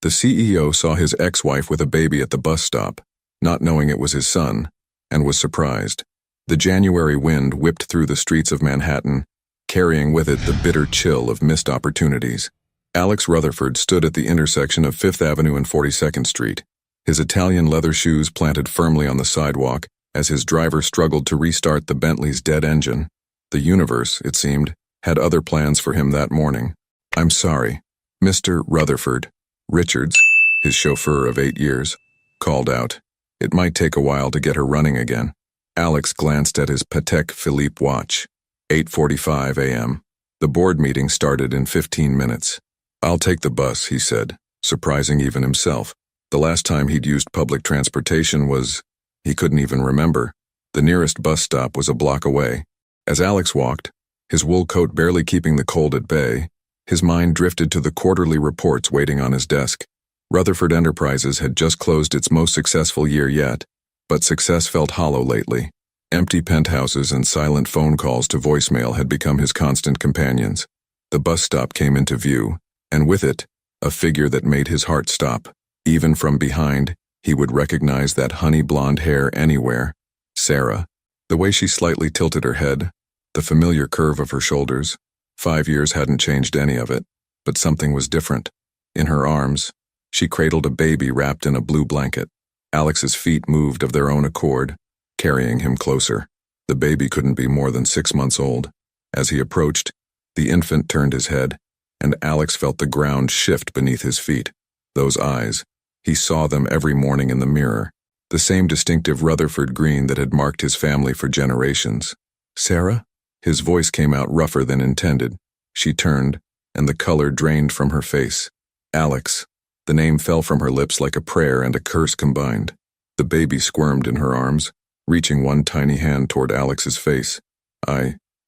The CEO saw his ex-wife with a baby at the bus stop, not knowing it was his son, and was surprised. The January wind whipped through the streets of Manhattan, carrying with it the bitter chill of missed opportunities. Alex Rutherford stood at the intersection of 5th Avenue and 42nd Street, his Italian leather shoes planted firmly on the sidewalk as his driver struggled to restart the Bentley's dead engine. The universe, it seemed, had other plans for him that morning. "I'm sorry, Mr. Rutherford," Richards, his chauffeur of 8 years, called out. It might take a while to get her running again. Alex glanced at his Patek Philippe watch. 8:45 a.m. The board meeting started in 15 minutes. "I'll take the bus," he said, surprising even himself. The last time he'd used public transportation was, he couldn't even remember. The nearest bus stop was a block away. As Alex walked, his wool coat barely keeping the cold at bay, his mind drifted to the quarterly reports waiting on his desk. Rutherford Enterprises had just closed its most successful year yet, but success felt hollow lately. Empty penthouses and silent phone calls to voicemail had become his constant companions. The bus stop came into view, and with it, a figure that made his heart stop. Even from behind, he would recognize that honey blonde hair anywhere. Sarah. The way she slightly tilted her head, the familiar curve of her shoulders. 5 years hadn't changed any of it, but something was different. In her arms, she cradled a baby wrapped in a blue blanket. Alex's feet moved of their own accord, carrying him closer. The baby couldn't be more than 6 months old. As he approached, the infant turned his head, and Alex felt the ground shift beneath his feet. Those eyes, he saw them every morning in the mirror, the same distinctive Rutherford green that had marked his family for generations. "Sarah?" His voice came out rougher than intended. She turned, and the color drained from her face. "Alex." The name fell from her lips like a prayer and a curse combined. The baby squirmed in her arms, reaching one tiny hand toward Alex's face.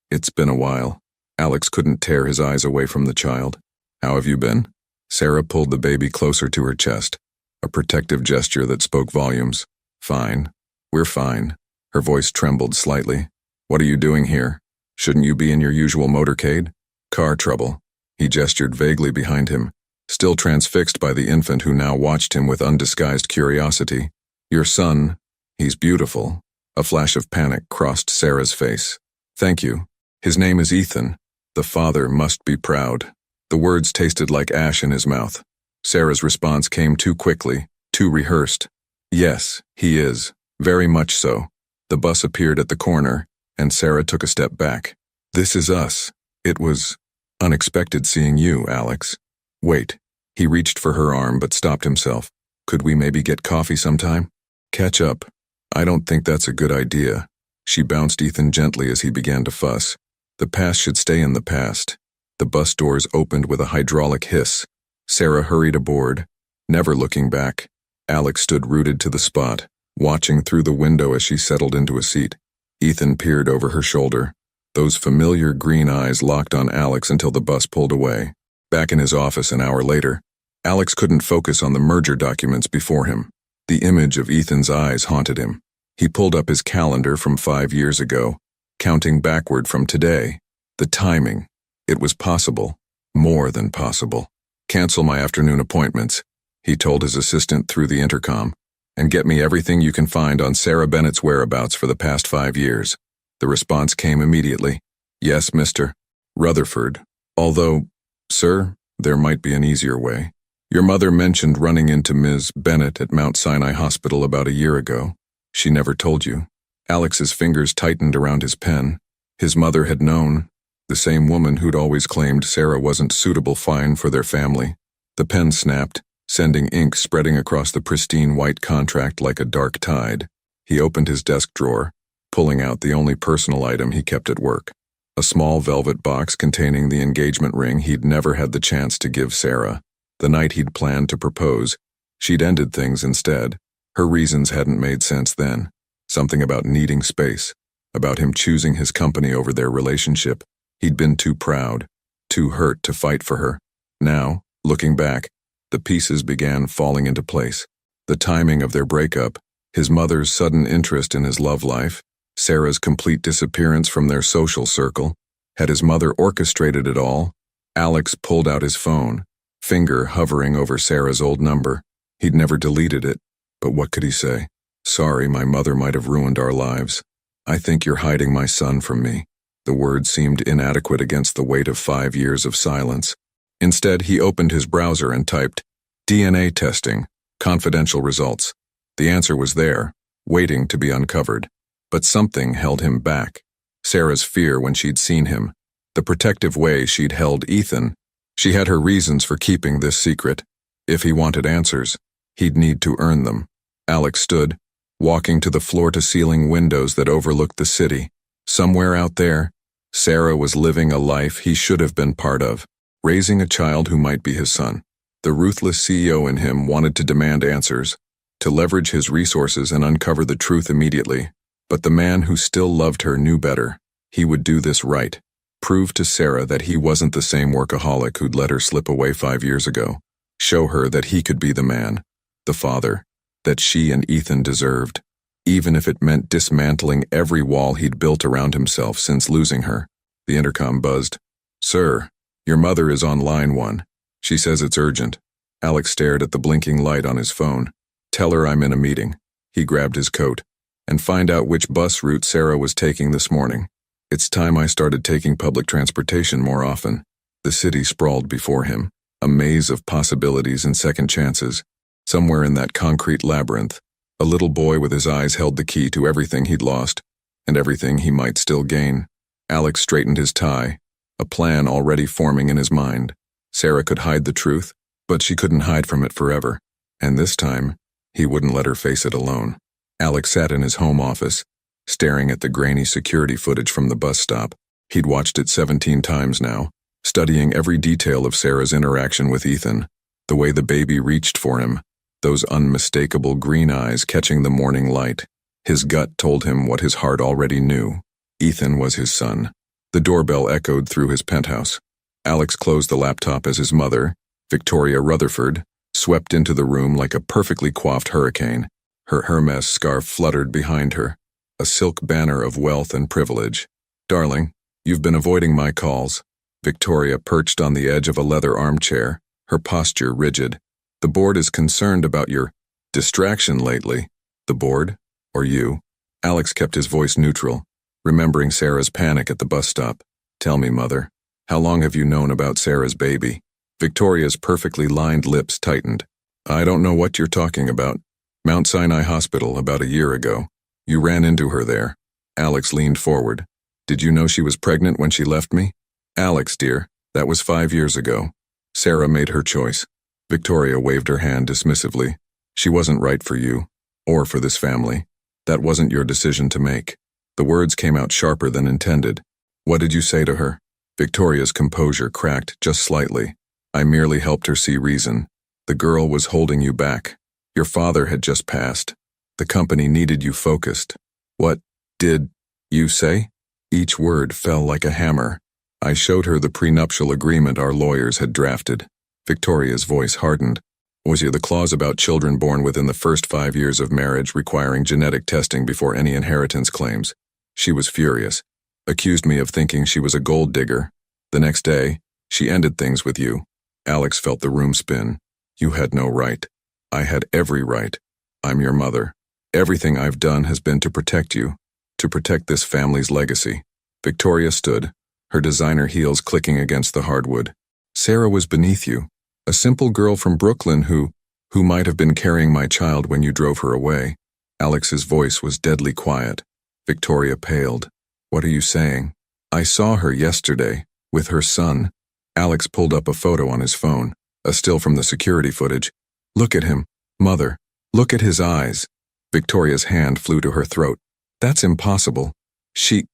It's been a while." Alex couldn't tear his eyes away from the child. "How have you been?" Sarah pulled the baby closer to her chest, a protective gesture that spoke volumes. "Fine. We're fine." Her voice trembled slightly. "What are you doing here? Shouldn't you be in your usual motorcade?" "Car trouble." He gestured vaguely behind him, still transfixed by the infant who now watched him with undisguised curiosity. "Your son, he's beautiful." A flash of panic crossed Sarah's face. "Thank you. His name is Ethan. The father must be proud." The words tasted like ash in his mouth. Sarah's response came too quickly, too rehearsed. "Yes, he is. Very much so." The bus appeared at the corner, and Sarah took a step back. "This is us. It was unexpected seeing you, Alex." "Wait." He reached for her arm but stopped himself. "Could we maybe get coffee sometime? Catch up." "I don't think that's a good idea." She bounced Ethan gently as he began to fuss. The past should stay in the past. The bus doors opened with a hydraulic hiss. Sarah hurried aboard, never looking back. Alex stood rooted to the spot, watching through the window as she settled into a seat. Ethan peered over her shoulder. Those familiar green eyes locked on Alex until the bus pulled away. Back in his office an hour later, Alex couldn't focus on the merger documents before him. The image of Ethan's eyes haunted him. He pulled up his calendar from 5 years ago, counting backward from today. The timing. It was possible. More than possible. "Cancel my afternoon appointments," he told his assistant through the intercom, "and get me everything you can find on Sarah Bennett's whereabouts for the past 5 years. The response came immediately. "Yes, Mr. Rutherford. Although, sir, there might be an easier way. Your mother mentioned running into Ms. Bennett at Mount Sinai Hospital about a year ago. She never told you." Alex's fingers tightened around his pen. His mother had known. The same woman who'd always claimed Sarah wasn't suitable fine for their family. The pen snapped, sending ink spreading across the pristine white contract like a dark tide. He opened his desk drawer, pulling out the only personal item he kept at work. A small velvet box containing the engagement ring he'd never had the chance to give Sarah. The night he'd planned to propose, she'd ended things instead. Her reasons hadn't made sense then. Something about needing space, about him choosing his company over their relationship. He'd been too proud, too hurt to fight for her. Now, looking back, the pieces began falling into place. The timing of their breakup, his mother's sudden interest in his love life, Sarah's complete disappearance from their social circle. Had his mother orchestrated it all? Alex pulled out his phone, finger hovering over Sarah's old number. He'd never deleted it, but what could he say? Sorry, my mother might have ruined our lives. I think you're hiding my son from me. The words seemed inadequate against the weight of 5 years of silence. Instead, he opened his browser and typed, DNA testing, confidential results. The answer was there, waiting to be uncovered. But something held him back. Sarah's fear when she'd seen him, the protective way she'd held Ethan. She had her reasons for keeping this secret. If he wanted answers, he'd need to earn them. Alex stood, walking to the floor-to-ceiling windows that overlooked the city. Somewhere out there, Sarah was living a life he should have been part of, raising a child who might be his son. The ruthless CEO in him wanted to demand answers, to leverage his resources and uncover the truth immediately. But the man who still loved her knew better. He would do this right. Prove to Sarah that he wasn't the same workaholic who'd let her slip away 5 years ago. Show her that he could be the man, the father, that she and Ethan deserved, even if it meant dismantling every wall he'd built around himself since losing her. The intercom buzzed. Sir, your mother is on line 1. She says it's urgent. Alex stared at the blinking light on his phone. Tell her I'm in a meeting. He grabbed his coat. And find out which bus route Sarah was taking this morning. It's time I started taking public transportation more often. The city sprawled before him, a maze of possibilities and second chances. Somewhere in that concrete labyrinth, a little boy with his eyes held the key to everything he'd lost, and everything he might still gain. Alex straightened his tie, a plan already forming in his mind. Sarah could hide the truth, but she couldn't hide from it forever. And this time, he wouldn't let her face it alone. Alex sat in his home office, staring at the grainy security footage from the bus stop. He'd watched it 17 times now, studying every detail of Sarah's interaction with Ethan, the way the baby reached for him, those unmistakable green eyes catching the morning light. His gut told him what his heart already knew. Ethan was his son. The doorbell echoed through his penthouse. Alex closed the laptop as his mother, Victoria Rutherford, swept into the room like a perfectly coiffed hurricane. Her Hermes scarf fluttered behind her, a silk banner of wealth and privilege. Darling, you've been avoiding my calls. Victoria perched on the edge of a leather armchair, her posture rigid. The board is concerned about your distraction lately. The board? Or you? Alex kept his voice neutral, remembering Sarah's panic at the bus stop. Tell me, Mother, how long have you known about Sarah's baby? Victoria's perfectly lined lips tightened. I don't know what you're talking about. Mount Sinai Hospital about a year ago. You ran into her there. Alex leaned forward. Did you know she was pregnant when she left me? Alex, dear, that was 5 years ago. Sarah made her choice. Victoria waved her hand dismissively. She wasn't right for you, or for this family. That wasn't your decision to make. The words came out sharper than intended. What did you say to her? Victoria's composure cracked just slightly. I merely helped her see reason. The girl was holding you back. Your father had just passed. The company needed you focused. What did you say? Each word fell like a hammer. I showed her the prenuptial agreement our lawyers had drafted. Victoria's voice hardened. Was there the clause about children born within the first 5 years of marriage requiring genetic testing before any inheritance claims? She was furious. Accused me of thinking she was a gold digger. The next day, she ended things with you. Alex felt the room spin. You had no right. I had every right. I'm your mother. Everything I've done has been to protect you, to protect this family's legacy. Victoria stood, her designer heels clicking against the hardwood. Sarah was beneath you, a simple girl from Brooklyn who might have been carrying my child when you drove her away. Alex's voice was deadly quiet. Victoria paled. What are you saying? I saw her yesterday, with her son. Alex pulled up a photo on his phone, a still from the security footage. Look at him, Mother. Look at his eyes. Victoria's hand flew to her throat. That's impossible. She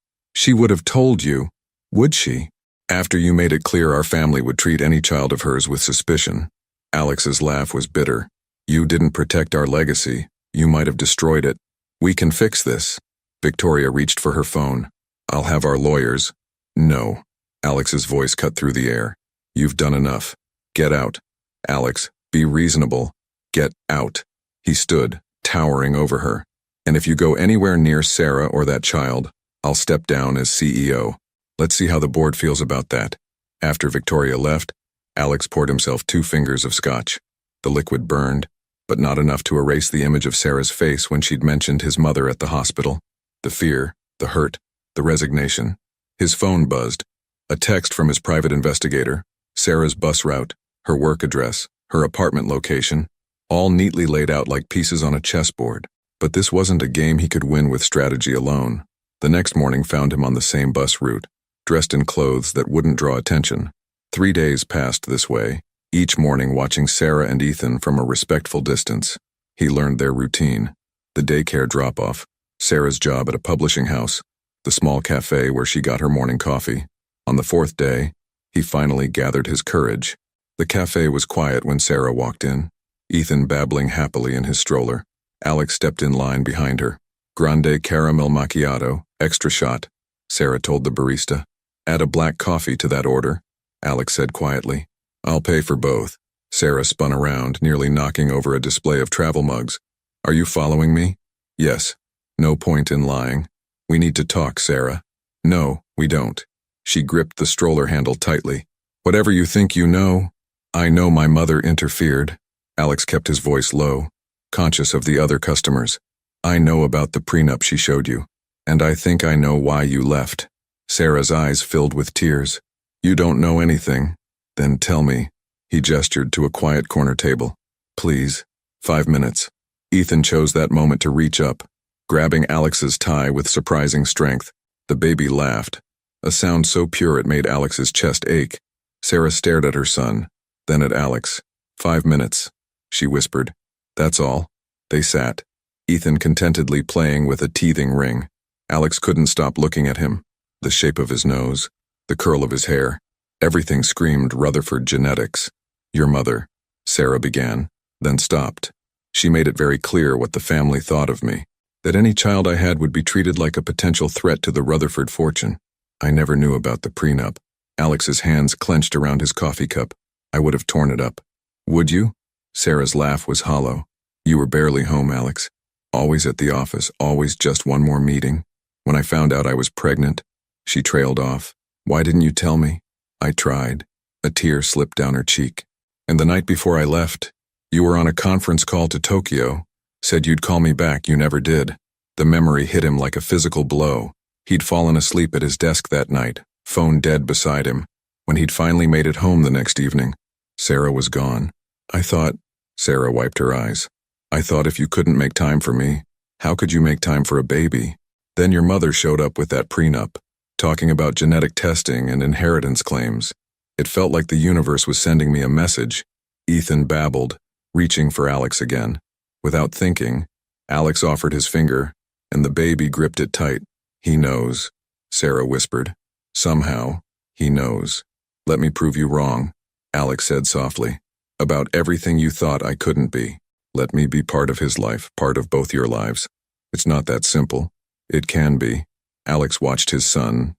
would have told you, would she? After you made it clear our family would treat any child of hers with suspicion. Alex's laugh was bitter. You didn't protect our legacy. You might have destroyed it. We can fix this. Victoria reached for her phone. I'll have our lawyers. No. Alex's voice cut through the air. You've done enough. Get out. Alex, be reasonable. Get out. He stood, towering over her. And if you go anywhere near Sarah or that child, I'll step down as CEO. Let's see how the board feels about that. After Victoria left, Alex poured himself 2 fingers of scotch. The liquid burned, but not enough to erase the image of Sarah's face when she'd mentioned his mother at the hospital. The fear, the hurt, the resignation. His phone buzzed. A text from his private investigator, Sarah's bus route, her work address, her apartment location, all neatly laid out like pieces on a chessboard. But this wasn't a game he could win with strategy alone. The next morning found him on the same bus route, dressed in clothes that wouldn't draw attention. 3 days passed this way, each morning watching Sarah and Ethan from a respectful distance. He learned their routine: the daycare drop-off, Sarah's job at a publishing house, the small cafe where she got her morning coffee. On the 4th day, he finally gathered his courage. The cafe was quiet when Sarah walked in, Ethan babbling happily in his stroller. Alex stepped in line behind her. "Grande caramel macchiato, extra shot," Sarah told the barista. "Add a black coffee to that order," Alex said quietly. "I'll pay for both." Sarah spun around, nearly knocking over a display of travel mugs. "Are you following me?" "Yes." "No point in lying. We need to talk, Sarah." "No, we don't." She gripped the stroller handle tightly. "Whatever you think you know." "I know my mother interfered." Alex kept his voice low, conscious of the other customers. "I know about the prenup she showed you, and I think I know why you left." Sarah's eyes filled with tears. "You don't know anything. Then tell me." He gestured to a quiet corner table. "Please, 5 minutes." Ethan chose that moment to reach up, grabbing Alex's tie with surprising strength. The baby laughed, a sound so pure it made Alex's chest ache. Sarah stared at her son, then at Alex. 5 minutes, she whispered. "That's all." They sat, Ethan contentedly playing with a teething ring. Alex couldn't stop looking at him. The shape of his nose, the curl of his hair, everything screamed Rutherford genetics. "Your mother," Sarah began, then stopped. "She made it very clear what the family thought of me, that any child I had would be treated like a potential threat to the Rutherford fortune. I never knew about the prenup." Alex's hands clenched around his coffee cup. "I would have torn it up." "Would you?" Sarah's laugh was hollow. "You were barely home, Alex. Always at the office, always just one more meeting. When I found out I was pregnant," she trailed off. "Why didn't you tell me?" "I tried." A tear slipped down her cheek. "And the night before I left, you were on a conference call to Tokyo. Said you'd call me back, you never did." The memory hit him like a physical blow. He'd fallen asleep at his desk that night, phone dead beside him. When he'd finally made it home the next evening, Sarah was gone. "I thought," Sarah wiped her eyes, "I thought if you couldn't make time for me, how could you make time for a baby? Then your mother showed up with that prenup, talking about genetic testing and inheritance claims. It felt like the universe was sending me a message." Ethan babbled, reaching for Alex again. Without thinking, Alex offered his finger, and the baby gripped it tight. "He knows," Sarah whispered. "Somehow, he knows." "Let me prove you wrong," Alex said softly. "About everything you thought I couldn't be. Let me be part of his life, part of both your lives. It's not that simple." "It can be." Alex watched his son,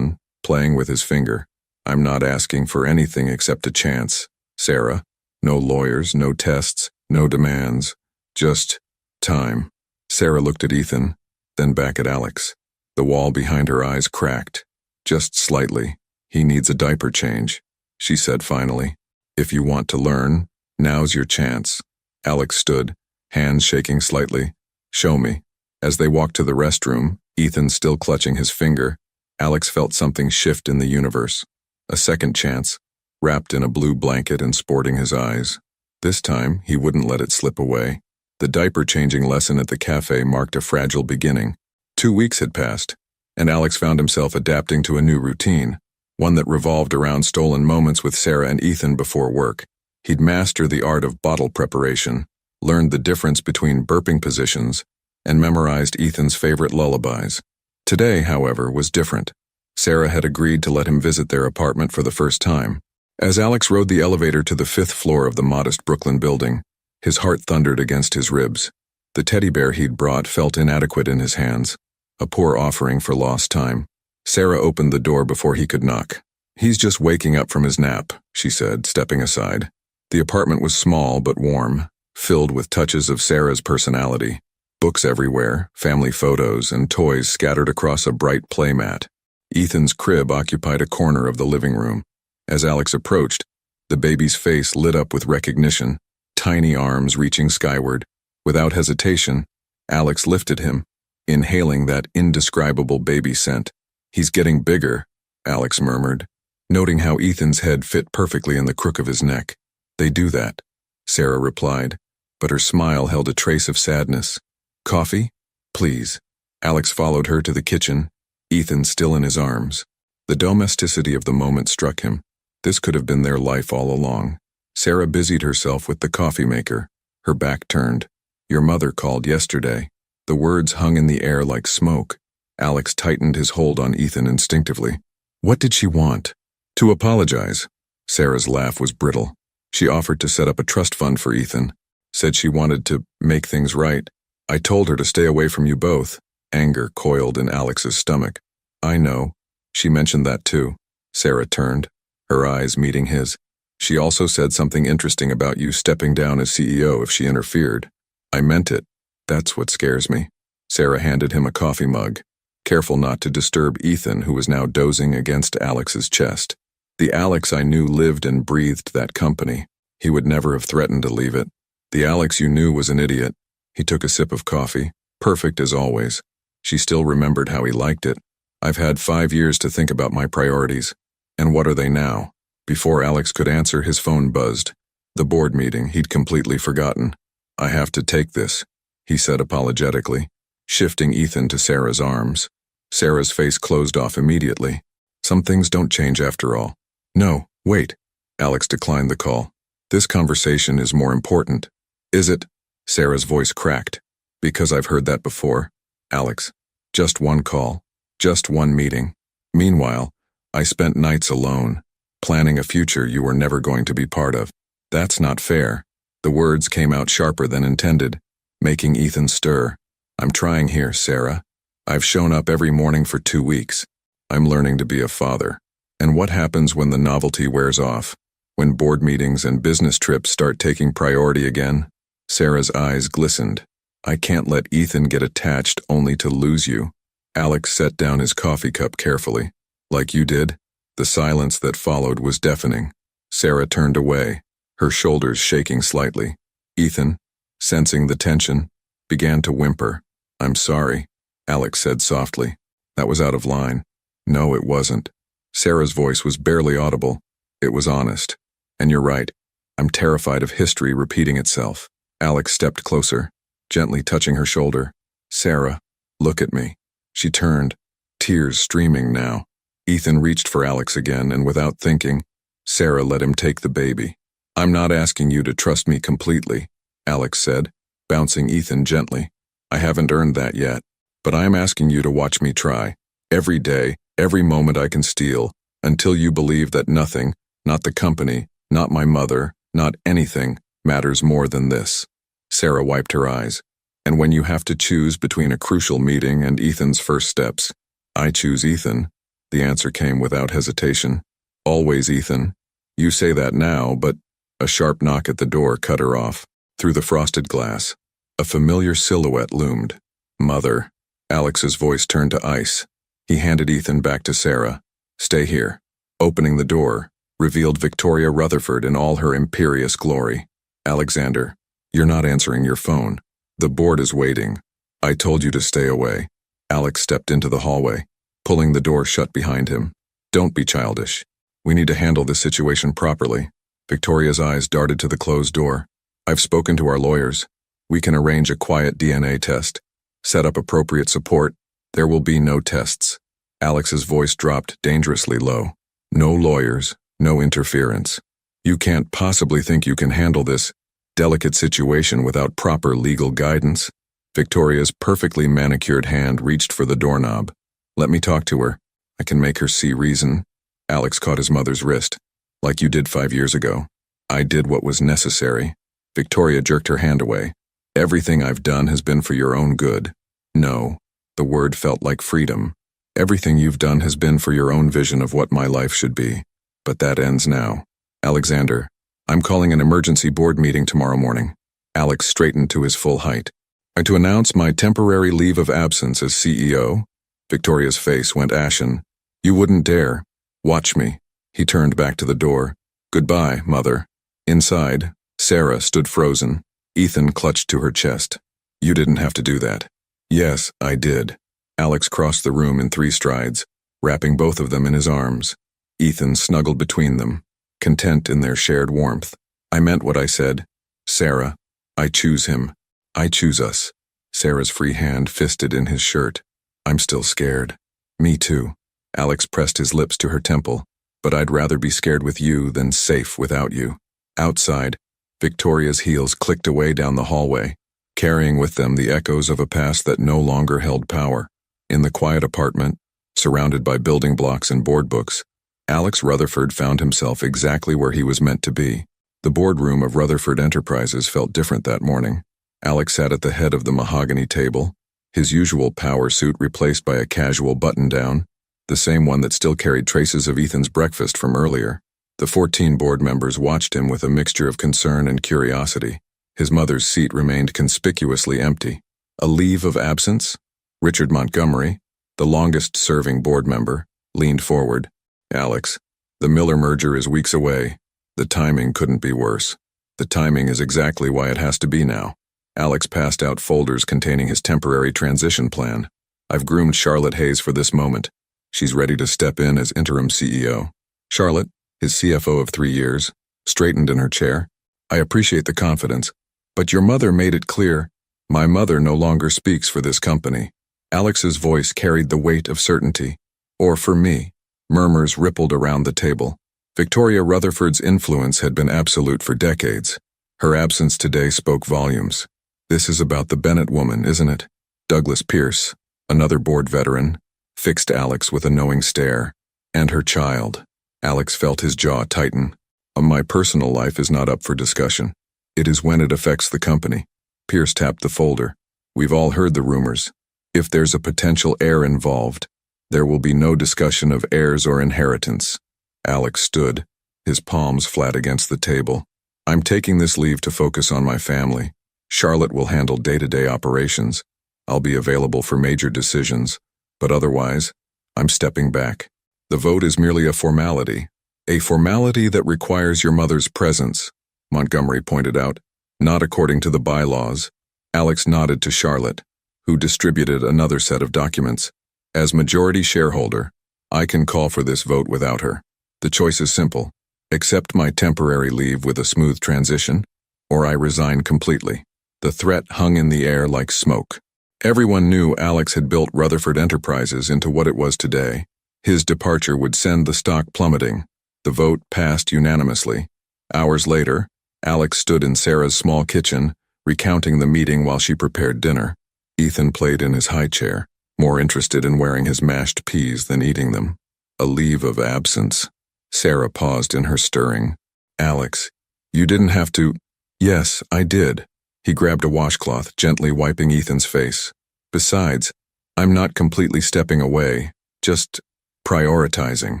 playing with his finger. "I'm not asking for anything except a chance, Sarah. No lawyers, no tests, no demands. Just time." Sarah looked at Ethan, then back at Alex. The wall behind her eyes cracked, just slightly. "He needs a diaper change," she said finally. "If you want to learn, now's your chance." Alex stood, hands shaking slightly. "Show me." As they walked to the restroom, Ethan still clutching his finger, Alex felt something shift in the universe. A second chance, wrapped in a blue blanket and sporting his eyes. This time, he wouldn't let it slip away. The diaper-changing lesson at the cafe marked a fragile beginning. 2 weeks had passed, and Alex found himself adapting to a new routine, one that revolved around stolen moments with Sarah and Ethan before work. He'd mastered the art of bottle preparation, learned the difference between burping positions, and memorized Ethan's favorite lullabies. Today, however, was different. Sarah had agreed to let him visit their apartment for the first time. As Alex rode the elevator to the 5th floor of the modest Brooklyn building, his heart thundered against his ribs. The teddy bear he'd brought felt inadequate in his hands, a poor offering for lost time. Sarah opened the door before he could knock. "He's just waking up from his nap," she said, stepping aside. The apartment was small but warm, filled with touches of Sarah's personality. Books everywhere, family photos, and toys scattered across a bright playmat. Ethan's crib occupied a corner of the living room. As Alex approached, The baby's face lit up with recognition, tiny arms reaching skyward. Without hesitation, Alex lifted him, inhaling that indescribable baby scent. "He's getting bigger," Alex murmured, noting how Ethan's head fit perfectly in the crook of his neck. "They do that," Sarah replied, but her smile held a trace of sadness. "Coffee? Please." Alex followed her to the kitchen, Ethan still in his arms. The domesticity of the moment struck him. This could have been their life all along. Sarah busied herself with the coffee maker, her back turned. "Your mother called yesterday." The words hung in the air like smoke. Alex tightened his hold on Ethan instinctively. "What did she want?" "To apologize." Sarah's laugh was brittle. "She offered to set up a trust fund for Ethan. Said she wanted to make things right. I told her to stay away from you both." Anger coiled in Alex's stomach. "I know. She mentioned that too." Sarah turned, her eyes meeting his. "She also said something interesting about you stepping down as CEO if she interfered." "I meant it. That's what scares me." Sarah handed him a coffee mug, careful not to disturb Ethan, who was now dozing against Alex's chest. "The Alex I knew lived and breathed that company. He would never have threatened to leave it. The Alex you knew was an idiot." He took a sip of coffee, perfect as always. She still remembered how he liked it. "I've had 5 years to think about my priorities. And what are they now?" Before Alex could answer, his phone buzzed. The board meeting he'd completely forgotten. "I have to take this," he said apologetically, shifting Ethan to Sarah's arms. Sarah's face closed off immediately. "Some things don't change after all." "No, wait." Alex declined the call. "This conversation is more important." "Is it?" Sarah's voice cracked. "Because I've heard that before." "Alex, just one call. Just one meeting. Meanwhile, I spent nights alone, planning a future you were never going to be part of. That's not fair." The words came out sharper than intended, making Ethan stir. "I'm trying here, Sarah. I've shown up every morning for 2 weeks. I'm learning to be a father. And what happens when the novelty wears off? When board meetings and business trips start taking priority again?" Sarah's eyes glistened. "I can't let Ethan get attached only to lose you." Alex set down his coffee cup carefully. "Like you did?" The silence that followed was deafening. Sarah turned away, her shoulders shaking slightly. Ethan, sensing the tension, began to whimper. "I'm sorry," Alex said softly. "That was out of line." "No, it wasn't." Sarah's voice was barely audible. It was honest. "And you're right. I'm terrified of history repeating itself." Alex stepped closer, gently touching her shoulder. "Sarah, look at me." She turned, tears streaming now. Ethan reached for Alex again, and without thinking, Sarah let him take the baby. "I'm not asking you to trust me completely," Alex said, bouncing Ethan gently. "I haven't earned that yet, but I'm asking you to watch me try. Every day, every moment I can steal, until you believe that nothing, not the company, not my mother, not anything, matters more than this." Sarah wiped her eyes. "And when you have to choose between a crucial meeting and Ethan's first steps, I choose Ethan." The answer came without hesitation. "Always Ethan. You say that now, but..." A sharp knock at the door cut her off. Through the frosted glass, a familiar silhouette loomed. "Mother." Alex's voice turned to ice. He handed Ethan back to Sarah. "Stay here." Opening the door, revealed Victoria Rutherford in all her imperious glory. "Alexander, you're not answering your phone. The board is waiting. I told you to stay away." Alex stepped into the hallway, pulling the door shut behind him. "Don't be childish. We need to handle this situation properly." Victoria's eyes darted to the closed door. "I've spoken to our lawyers. We can arrange a quiet DNA test. Set up appropriate support. There will be no tests." Alex's voice dropped dangerously low. "No lawyers, no interference. You can't possibly think you can handle this delicate situation without proper legal guidance." Victoria's perfectly manicured hand reached for the doorknob. "Let me talk to her. I can make her see reason." Alex caught his mother's wrist. "Like you did 5 years ago." "I did what was necessary." Victoria jerked her hand away. "Everything I've done has been for your own good." "No." The word felt like freedom. "Everything you've done has been for your own vision of what my life should be. But that ends now. Alexander, I'm calling an emergency board meeting tomorrow morning." Alex straightened to his full height. "I'm to announce my temporary leave of absence as CEO?" Victoria's face went ashen. "You wouldn't dare. Watch me." He turned back to the door. Goodbye, Mother. Inside, Sarah stood frozen. Ethan clutched to her chest. You didn't have to do that. Yes, I did. Alex crossed the room in 3 strides, wrapping both of them in his arms. Ethan snuggled between them, content in their shared warmth. I meant what I said. Sarah, I choose him. I choose us. Sarah's free hand fisted in his shirt. I'm still scared. Me too. Alex pressed his lips to her temple. But I'd rather be scared with you than safe without you. Outside, Victoria's heels clicked away down the hallway, carrying with them the echoes of a past that no longer held power. In the quiet apartment, surrounded by building blocks and board books, Alex Rutherford found himself exactly where he was meant to be. The boardroom of Rutherford Enterprises felt different that morning. Alex sat at the head of the mahogany table, his usual power suit replaced by a casual button-down, the same one that still carried traces of Ethan's breakfast from earlier. The 14 board members watched him with a mixture of concern and curiosity. His mother's seat remained conspicuously empty. A leave of absence? Richard Montgomery, the longest-serving board member, leaned forward. Alex, the Miller merger is weeks away. The timing couldn't be worse. The timing is exactly why it has to be now. Alex passed out folders containing his temporary transition plan. I've groomed Charlotte Hayes for this moment. She's ready to step in as interim CEO. Charlotte, his CFO of 3 years, straightened in her chair. I appreciate the confidence, but your mother made it clear. My mother no longer speaks for this company. Alex's voice carried the weight of certainty. Or for me. Murmurs rippled around the table. Victoria Rutherford's influence had been absolute for decades. Her absence today spoke volumes. This is about the Bennett woman, isn't it? Douglas Pierce, another board veteran, fixed Alex with a knowing stare. And her child. Alex felt his jaw tighten. My personal life is not up for discussion. It is when it affects the company. Pierce tapped the folder. We've all heard the rumors. If there's a potential heir involved, there will be no discussion of heirs or inheritance. Alex stood, his palms flat against the table. I'm taking this leave to focus on my family. Charlotte will handle day-to-day operations. I'll be available for major decisions, but otherwise, I'm stepping back. The vote is merely a formality that requires your mother's presence, Montgomery pointed out, not according to the bylaws. Alex nodded to Charlotte, who distributed another set of documents. As majority shareholder, I can call for this vote without her. The choice is simple. Accept my temporary leave with a smooth transition, or I resign completely. The threat hung in the air like smoke. Everyone knew Alex had built Rutherford Enterprises into what it was today. His departure would send the stock plummeting. The vote passed unanimously. Hours later, Alex stood in Sarah's small kitchen, recounting the meeting while she prepared dinner. Ethan played in his high chair, more interested in wearing his mashed peas than eating them. A leave of absence. Sarah paused in her stirring. Alex, you didn't have to. Yes, I did. He grabbed a washcloth, gently wiping Ethan's face. Besides, I'm not completely stepping away, just prioritizing.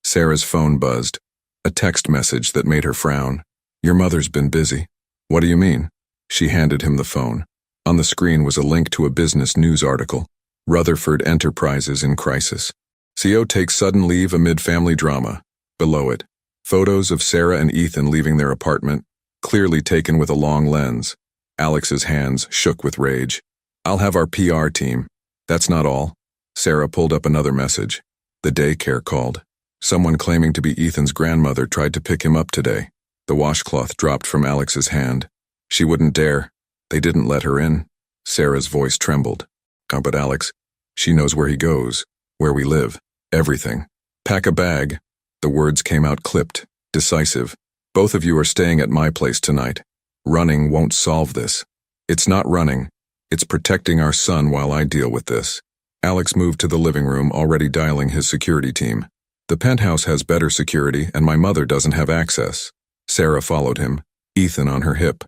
Sarah's phone buzzed. A text message that made her frown. Your mother's been busy. What do you mean? She handed him the phone. On the screen was a link to a business news article. Rutherford Enterprises in crisis. CEO takes sudden leave amid family drama. Below it, photos of Sarah and Ethan leaving their apartment, clearly taken with a long lens. Alex's hands shook with rage. I'll have our PR team. That's not all. Sarah pulled up another message. The daycare called. Someone claiming to be Ethan's grandmother tried to pick him up today. The washcloth dropped from Alex's hand. She wouldn't dare. They didn't let her in. Sarah's voice trembled. Oh, but Alex, she knows where he goes, where we live, everything. Pack a bag. The words came out clipped, decisive. Both of you are staying at my place tonight. Running won't solve this. It's not running. It's protecting our son while I deal with this. Alex moved to the living room, already dialing his security team. The penthouse has better security, and my mother doesn't have access. Sarah followed him, Ethan on her hip.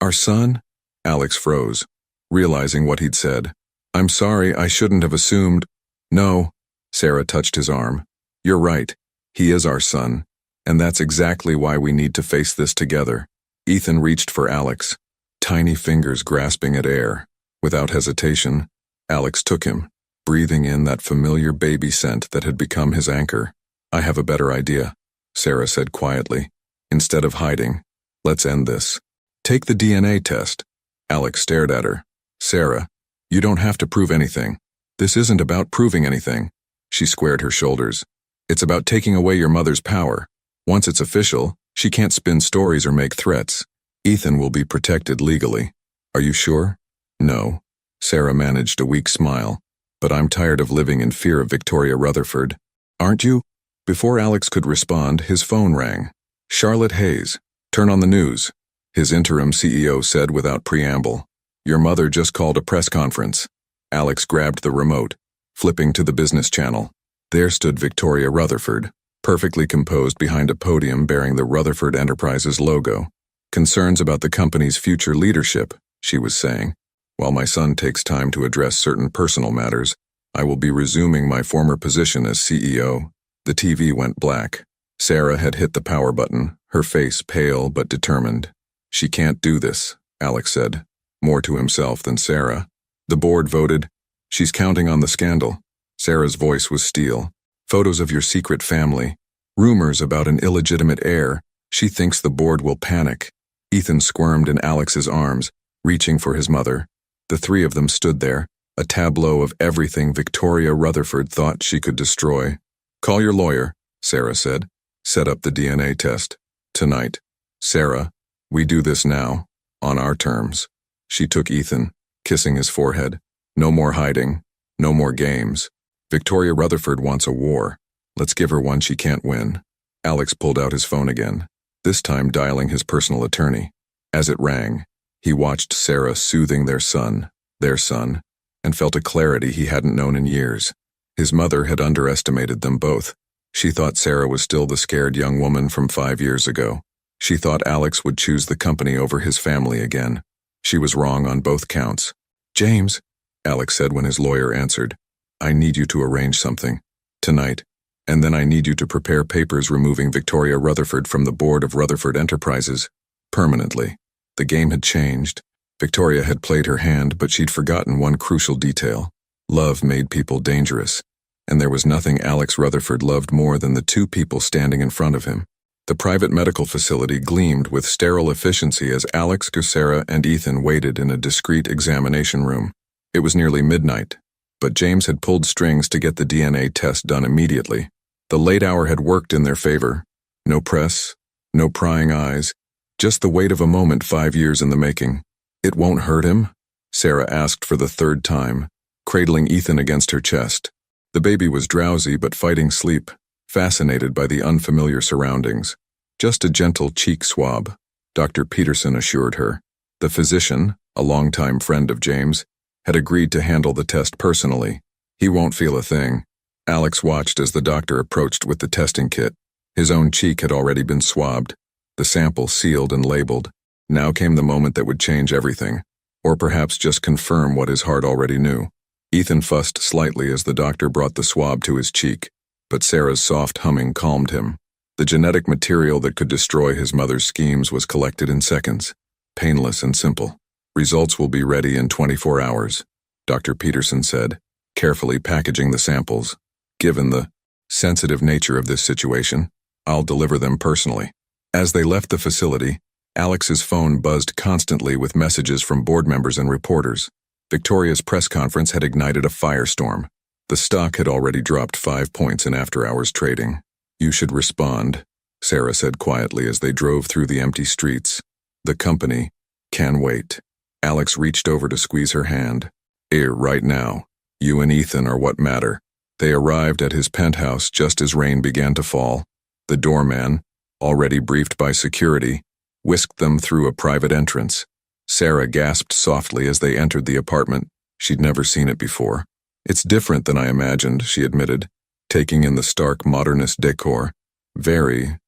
Our son? Alex froze, realizing what he'd said. I'm sorry, I shouldn't have assumed. No. Sarah touched his arm. You're right. He is our son. And that's exactly why we need to face this together. Ethan reached for Alex, tiny fingers grasping at air. Without hesitation, Alex took him, breathing in that familiar baby scent that had become his anchor. I have a better idea. Sarah said quietly. Instead of hiding, let's end this. Take the DNA test. Alex stared at her. Sarah, you don't have to prove anything. This isn't about proving anything. She squared her shoulders. It's about taking away your mother's power. Once it's official, she can't spin stories or make threats. Ethan will be protected legally. Are you sure? No. Sarah managed a weak smile. But I'm tired of living in fear of Victoria Rutherford. Aren't you? Before Alex could respond, his phone rang. Charlotte Hayes. Turn on the news. His interim CEO said without preamble. Your mother just called a press conference. Alex grabbed the remote, flipping to the business channel. There stood Victoria Rutherford, perfectly composed behind a podium bearing the Rutherford Enterprises logo. Concerns about the company's future leadership, she was saying. While my son takes time to address certain personal matters, I will be resuming my former position as CEO. The TV went black. Sarah had hit the power button, her face pale but determined. She can't do this, Alex said, more to himself than Sarah. The board voted. She's counting on the scandal. Sarah's voice was steel. Photos of your secret family. Rumors about an illegitimate heir. She thinks the board will panic. Ethan squirmed in Alex's arms, reaching for his mother. The three of them stood there, a tableau of everything Victoria Rutherford thought she could destroy. Call your lawyer, Sarah said. Set up the DNA test. Tonight. Sarah, we do this now, on our terms. She took Ethan, kissing his forehead. No more hiding. No more games. Victoria Rutherford wants a war. Let's give her one she can't win. Alex pulled out his phone again, this time dialing his personal attorney. As it rang, he watched Sarah soothing their son, and felt a clarity he hadn't known in years. His mother had underestimated them both. She thought Sarah was still the scared young woman from 5 years ago. She thought Alex would choose the company over his family again. She was wrong on both counts. James, Alex said when his lawyer answered, I need you to arrange something. Tonight. And then I need you to prepare papers removing Victoria Rutherford from the board of Rutherford Enterprises. Permanently. The game had changed. Victoria had played her hand, but she'd forgotten one crucial detail. Love made people dangerous. And there was nothing Alex Rutherford loved more than the two people standing in front of him. The private medical facility gleamed with sterile efficiency as Alex, Sarah, and Ethan waited in a discreet examination room. It was nearly midnight, but James had pulled strings to get the DNA test done immediately. The late hour had worked in their favor. No press, no prying eyes, just the wait of a moment 5 years in the making. It won't hurt him? Sarah asked for the third time, cradling Ethan against her chest. The baby was drowsy but fighting sleep, fascinated by the unfamiliar surroundings. Just a gentle cheek swab, Dr. Peterson assured her. The physician, a longtime friend of James, had agreed to handle the test personally. He won't feel a thing. Alex watched as the doctor approached with the testing kit. His own cheek had already been swabbed, the sample sealed and labeled. Now came the moment that would change everything, or perhaps just confirm what his heart already knew. Ethan fussed slightly as the doctor brought the swab to his cheek, but Sarah's soft humming calmed him. The genetic material that could destroy his mother's schemes was collected in seconds, painless and simple. Results will be ready in 24 hours, Dr. Peterson said, carefully packaging the samples. Given the sensitive nature of this situation, I'll deliver them personally. As they left the facility, Alex's phone buzzed constantly with messages from board members and reporters. Victoria's press conference had ignited a firestorm. The stock had already dropped 5 points in after-hours trading. You should respond, Sarah said quietly as they drove through the empty streets. The company can wait. Alex reached over to squeeze her hand. Here, right now. You and Ethan are what matter. They arrived at his penthouse just as rain began to fall. The doorman, already briefed by security, whisked them through a private entrance. Sarah gasped softly as they entered the apartment. She'd never seen it before. It's different than I imagined, she admitted, taking in the stark modernist decor. Very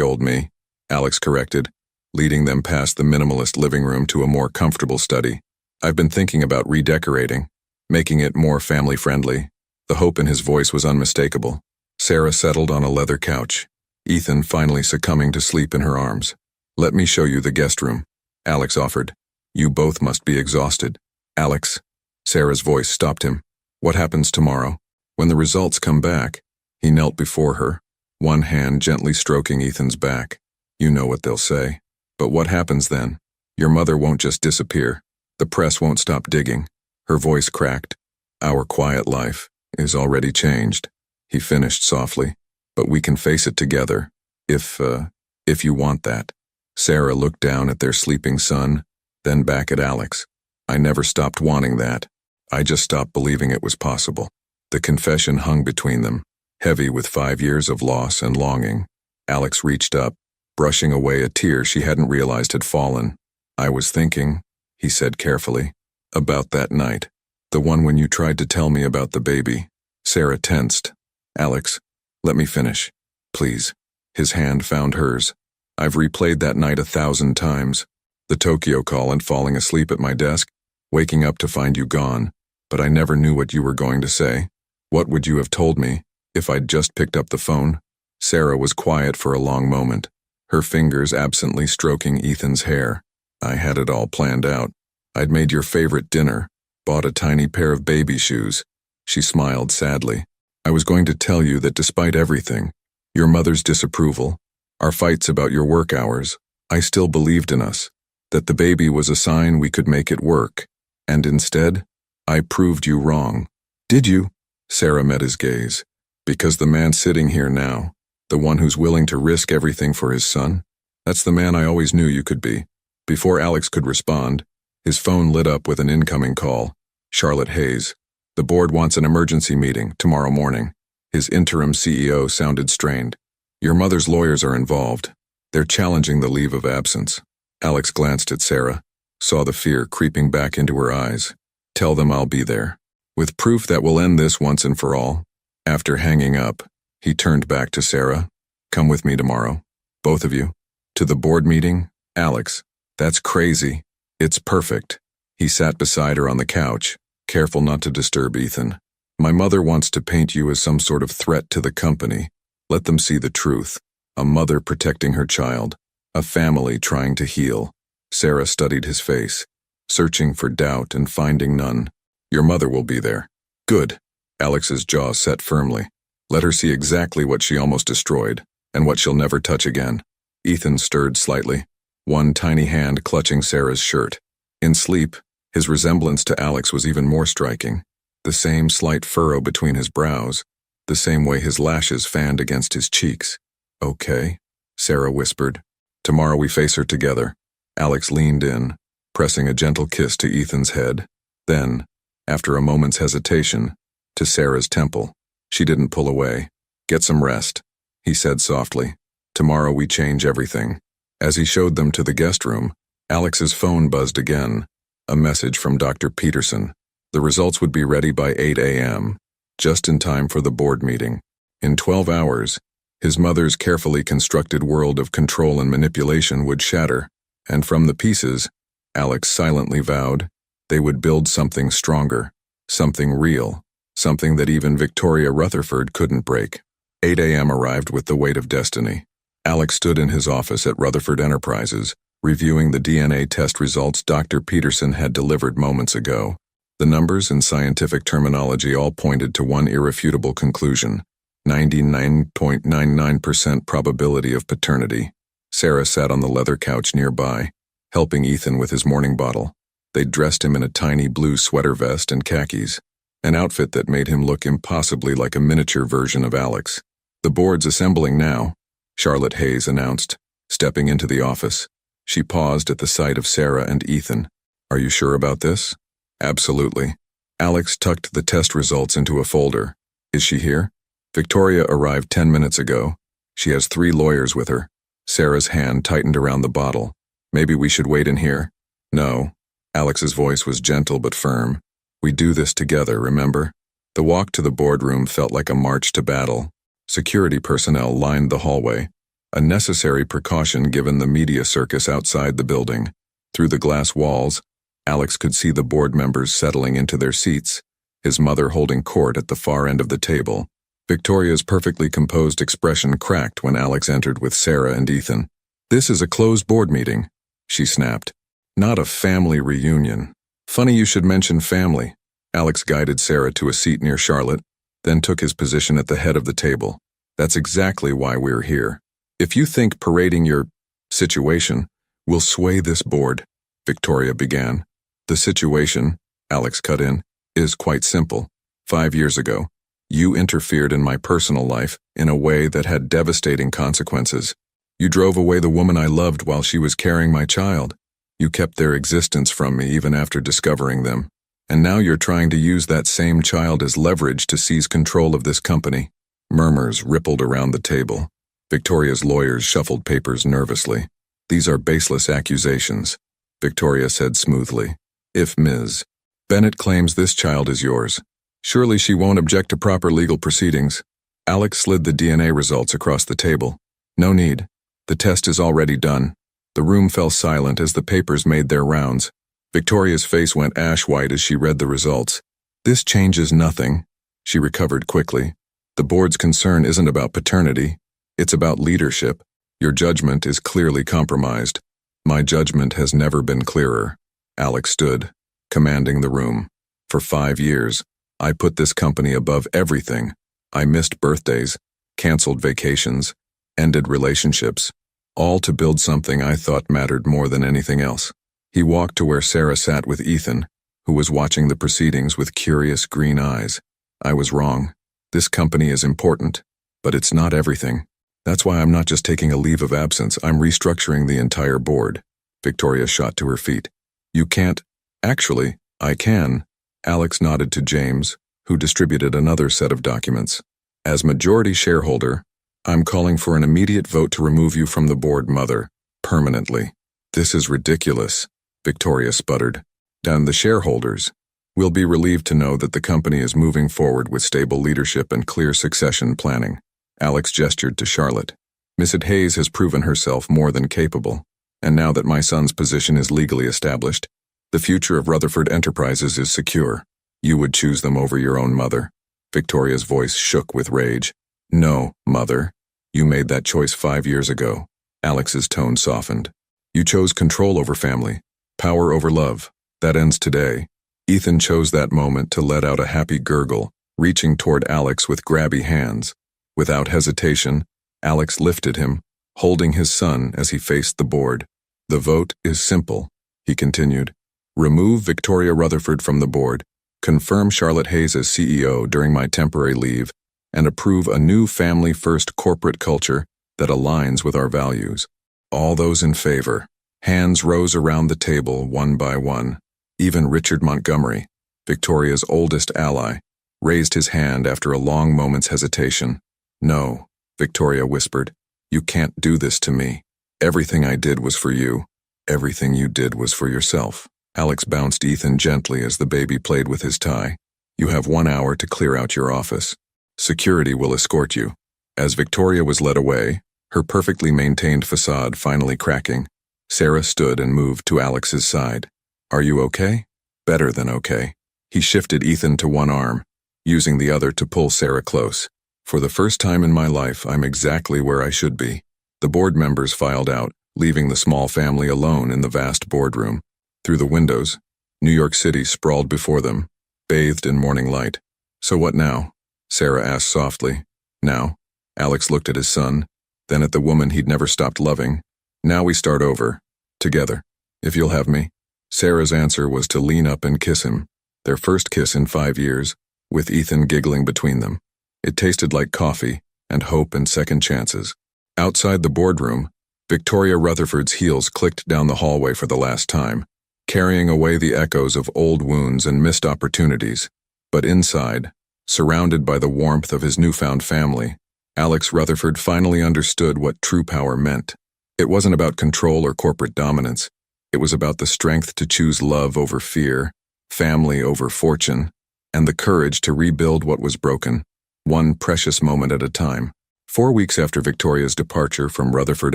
old me, Alex corrected, leading them past the minimalist living room to a more comfortable study. I've been thinking about redecorating, making it more family-friendly. The hope in his voice was unmistakable. Sarah settled on a leather couch, Ethan finally succumbing to sleep in her arms. Let me show you the guest room, Alex offered. You both must be exhausted. Alex, Sarah's voice stopped him. What happens tomorrow? When the results come back? He knelt before her. one hand gently stroking Ethan's back. You know what they'll say. But what happens then? Your mother won't just disappear. The press won't stop digging. Her voice cracked. Our quiet life is already changed, he finished softly. But we can face it together, if you want that. Sarah looked down at their sleeping son, then back at Alex. I never stopped wanting that. I just stopped believing it was possible. The confession hung between them, heavy with 5 years of loss and longing. Alex reached up, brushing away a tear she hadn't realized had fallen. I was thinking, he said carefully, about that night. The one when you tried to tell me about the baby. Sarah tensed. Alex, let me finish, please. His hand found hers. I've replayed that night 1,000 times. The Tokyo call and falling asleep at my desk, waking up to find you gone. But I never knew what you were going to say. What would you have told me if I'd just picked up the phone? Sarah was quiet for a long moment, her fingers absently stroking Ethan's hair. I had it all planned out. I'd made your favorite dinner, bought a tiny pair of baby shoes. She smiled sadly. I was going to tell you that despite everything, your mother's disapproval, our fights about your work hours, I still believed in us, that the baby was a sign we could make it work. And instead, I proved you wrong. Did you? Sarah met his gaze. Because the man sitting here now, the one who's willing to risk everything for his son, that's the man I always knew you could be. Before Alex could respond, his phone lit up with an incoming call. Charlotte Hayes. The board wants an emergency meeting tomorrow morning. His interim CEO sounded strained. Your mother's lawyers are involved. They're challenging the leave of absence. Alex glanced at Sarah, saw the fear creeping back into her eyes. Tell them I'll be there. With proof that will end this once and for all. After hanging up, he turned back to Sarah. Come with me tomorrow. Both of you. To the board meeting? Alex. That's crazy. It's perfect. He sat beside her on the couch, careful not to disturb Ethan. My mother wants to paint you as some sort of threat to the company. Let them see the truth. A mother protecting her child. A family trying to heal. Sarah studied his face, searching for doubt and finding none. Your mother will be there. Good. Alex's jaw set firmly. Let her see exactly what she almost destroyed, and what she'll never touch again. Ethan stirred slightly, one tiny hand clutching Sarah's shirt. In sleep, his resemblance to Alex was even more striking. The same slight furrow between his brows, the same way his lashes fanned against his cheeks. Okay, Sarah whispered. Tomorrow we face her together. Alex leaned in, pressing a gentle kiss to Ethan's head. Then, after a moment's hesitation, to Sarah's temple. She didn't pull away. Get some rest, he said softly. Tomorrow we change everything. As he showed them to the guest room, Alex's phone buzzed again. A message from Dr. Peterson. The results would be ready by 8 a.m., just in time for the board meeting. In 12 hours, his mother's carefully constructed world of control and manipulation would shatter, and from the pieces, Alex silently vowed, they would build something stronger, something real, something that even Victoria Rutherford couldn't break. 8 a.m. arrived with the weight of destiny. Alex stood in his office at Rutherford Enterprises, reviewing the DNA test results Dr. Peterson had delivered moments ago. The numbers and scientific terminology all pointed to one irrefutable conclusion: 99.99% probability of paternity. Sarah sat on the leather couch nearby, helping Ethan with his morning bottle. They'd dressed him in a tiny blue sweater vest and khakis, an outfit that made him look impossibly like a miniature version of Alex. The board's assembling now, Charlotte Hayes announced, stepping into the office. She paused at the sight of Sarah and Ethan. Are you sure about this? Absolutely. Alex tucked the test results into a folder. Is she here? Victoria arrived 10 minutes ago. She has 3 lawyers with her. Sarah's hand tightened around the bottle. Maybe we should wait in here. No. Alex's voice was gentle but firm. We do this together, remember? The walk to the boardroom felt like a march to battle. Security personnel lined the hallway, a necessary precaution given the media circus outside the building. Through the glass walls, Alex could see the board members settling into their seats, his mother holding court at the far end of the table. Victoria's perfectly composed expression cracked when Alex entered with Sarah and Ethan. This is a closed board meeting, she snapped. Not a family reunion. Funny you should mention family. Alex guided Sarah to a seat near Charlotte, then took his position at the head of the table. That's exactly why we're here. If you think parading your situation will sway this board, Victoria began. The situation, Alex cut in, is quite simple. 5 years ago, you interfered in my personal life in a way that had devastating consequences. You drove away the woman I loved while she was carrying my child. You kept their existence from me even after discovering them. And now you're trying to use that same child as leverage to seize control of this company. Murmurs rippled around the table. Victoria's lawyers shuffled papers nervously. These are baseless accusations, Victoria said smoothly. If Ms. Bennett claims this child is yours, surely she won't object to proper legal proceedings. Alex slid the DNA results across the table. No need. The test is already done. The room fell silent as the papers made their rounds. Victoria's face went ash-white as she read the results. This changes nothing, she recovered quickly. The board's concern isn't about paternity. It's about leadership. Your judgment is clearly compromised. My judgment has never been clearer. Alex stood, commanding the room. For 5 years, I put this company above everything. I missed birthdays, canceled vacations, ended relationships, all to build something I thought mattered more than anything else. He walked to where Sarah sat with Ethan, who was watching the proceedings with curious green eyes. I was wrong. This company is important, but it's not everything. That's why I'm not just taking a leave of absence, I'm restructuring the entire board. Victoria shot to her feet. You can't. Actually, I can. Alex nodded to James, who distributed another set of documents. As majority shareholder, I'm calling for an immediate vote to remove you from the board, Mother, permanently. This is ridiculous, Victoria sputtered. Down the shareholders will be relieved to know that the company is moving forward with stable leadership and clear succession planning. Alex gestured to Charlotte. Mrs. Hayes has proven herself more than capable, and now that my son's position is legally established, the future of Rutherford Enterprises is secure. You would choose them over your own mother. Victoria's voice shook with rage. No, Mother. You made that choice 5 years ago. Alex's tone softened. You chose control over family, power over love. That ends today. Ethan chose that moment to let out a happy gurgle, reaching toward Alex with grabby hands. Without hesitation, Alex lifted him, holding his son as he faced the board. The vote is simple, he continued. Remove Victoria Rutherford from the board, confirm Charlotte Hayes as CEO during my temporary leave, and approve a new family-first corporate culture that aligns with our values. All those in favor. Hands rose around the table one by one. Even Richard Montgomery, Victoria's oldest ally, raised his hand after a long moment's hesitation. No, Victoria whispered. You can't do this to me. Everything I did was for you. Everything you did was for yourself. Alex bounced Ethan gently as the baby played with his tie. You have 1 hour to clear out your office. Security will escort you. As Victoria was led away, her perfectly maintained facade finally cracking, Sarah stood and moved to Alex's side. Are you okay? Better than okay. He shifted Ethan to one arm, using the other to pull Sarah close. For the first time in my life, I'm exactly where I should be. The board members filed out, leaving the small family alone in the vast boardroom. Through the windows, New York City sprawled before them, bathed in morning light. So what now? Sarah asked softly. Now? Alex looked at his son, then at the woman he'd never stopped loving. Now we start over. Together. If you'll have me. Sarah's answer was to lean up and kiss him. Their first kiss in 5 years, with Ethan giggling between them. It tasted like coffee, and hope and second chances. Outside the boardroom, Victoria Rutherford's heels clicked down the hallway for the last time, carrying away the echoes of old wounds and missed opportunities. But inside, surrounded by the warmth of his newfound family, Alex Rutherford finally understood what true power meant. It wasn't about control or corporate dominance. It was about the strength to choose love over fear, family over fortune, and the courage to rebuild what was broken, one precious moment at a time. 4 weeks after Victoria's departure from Rutherford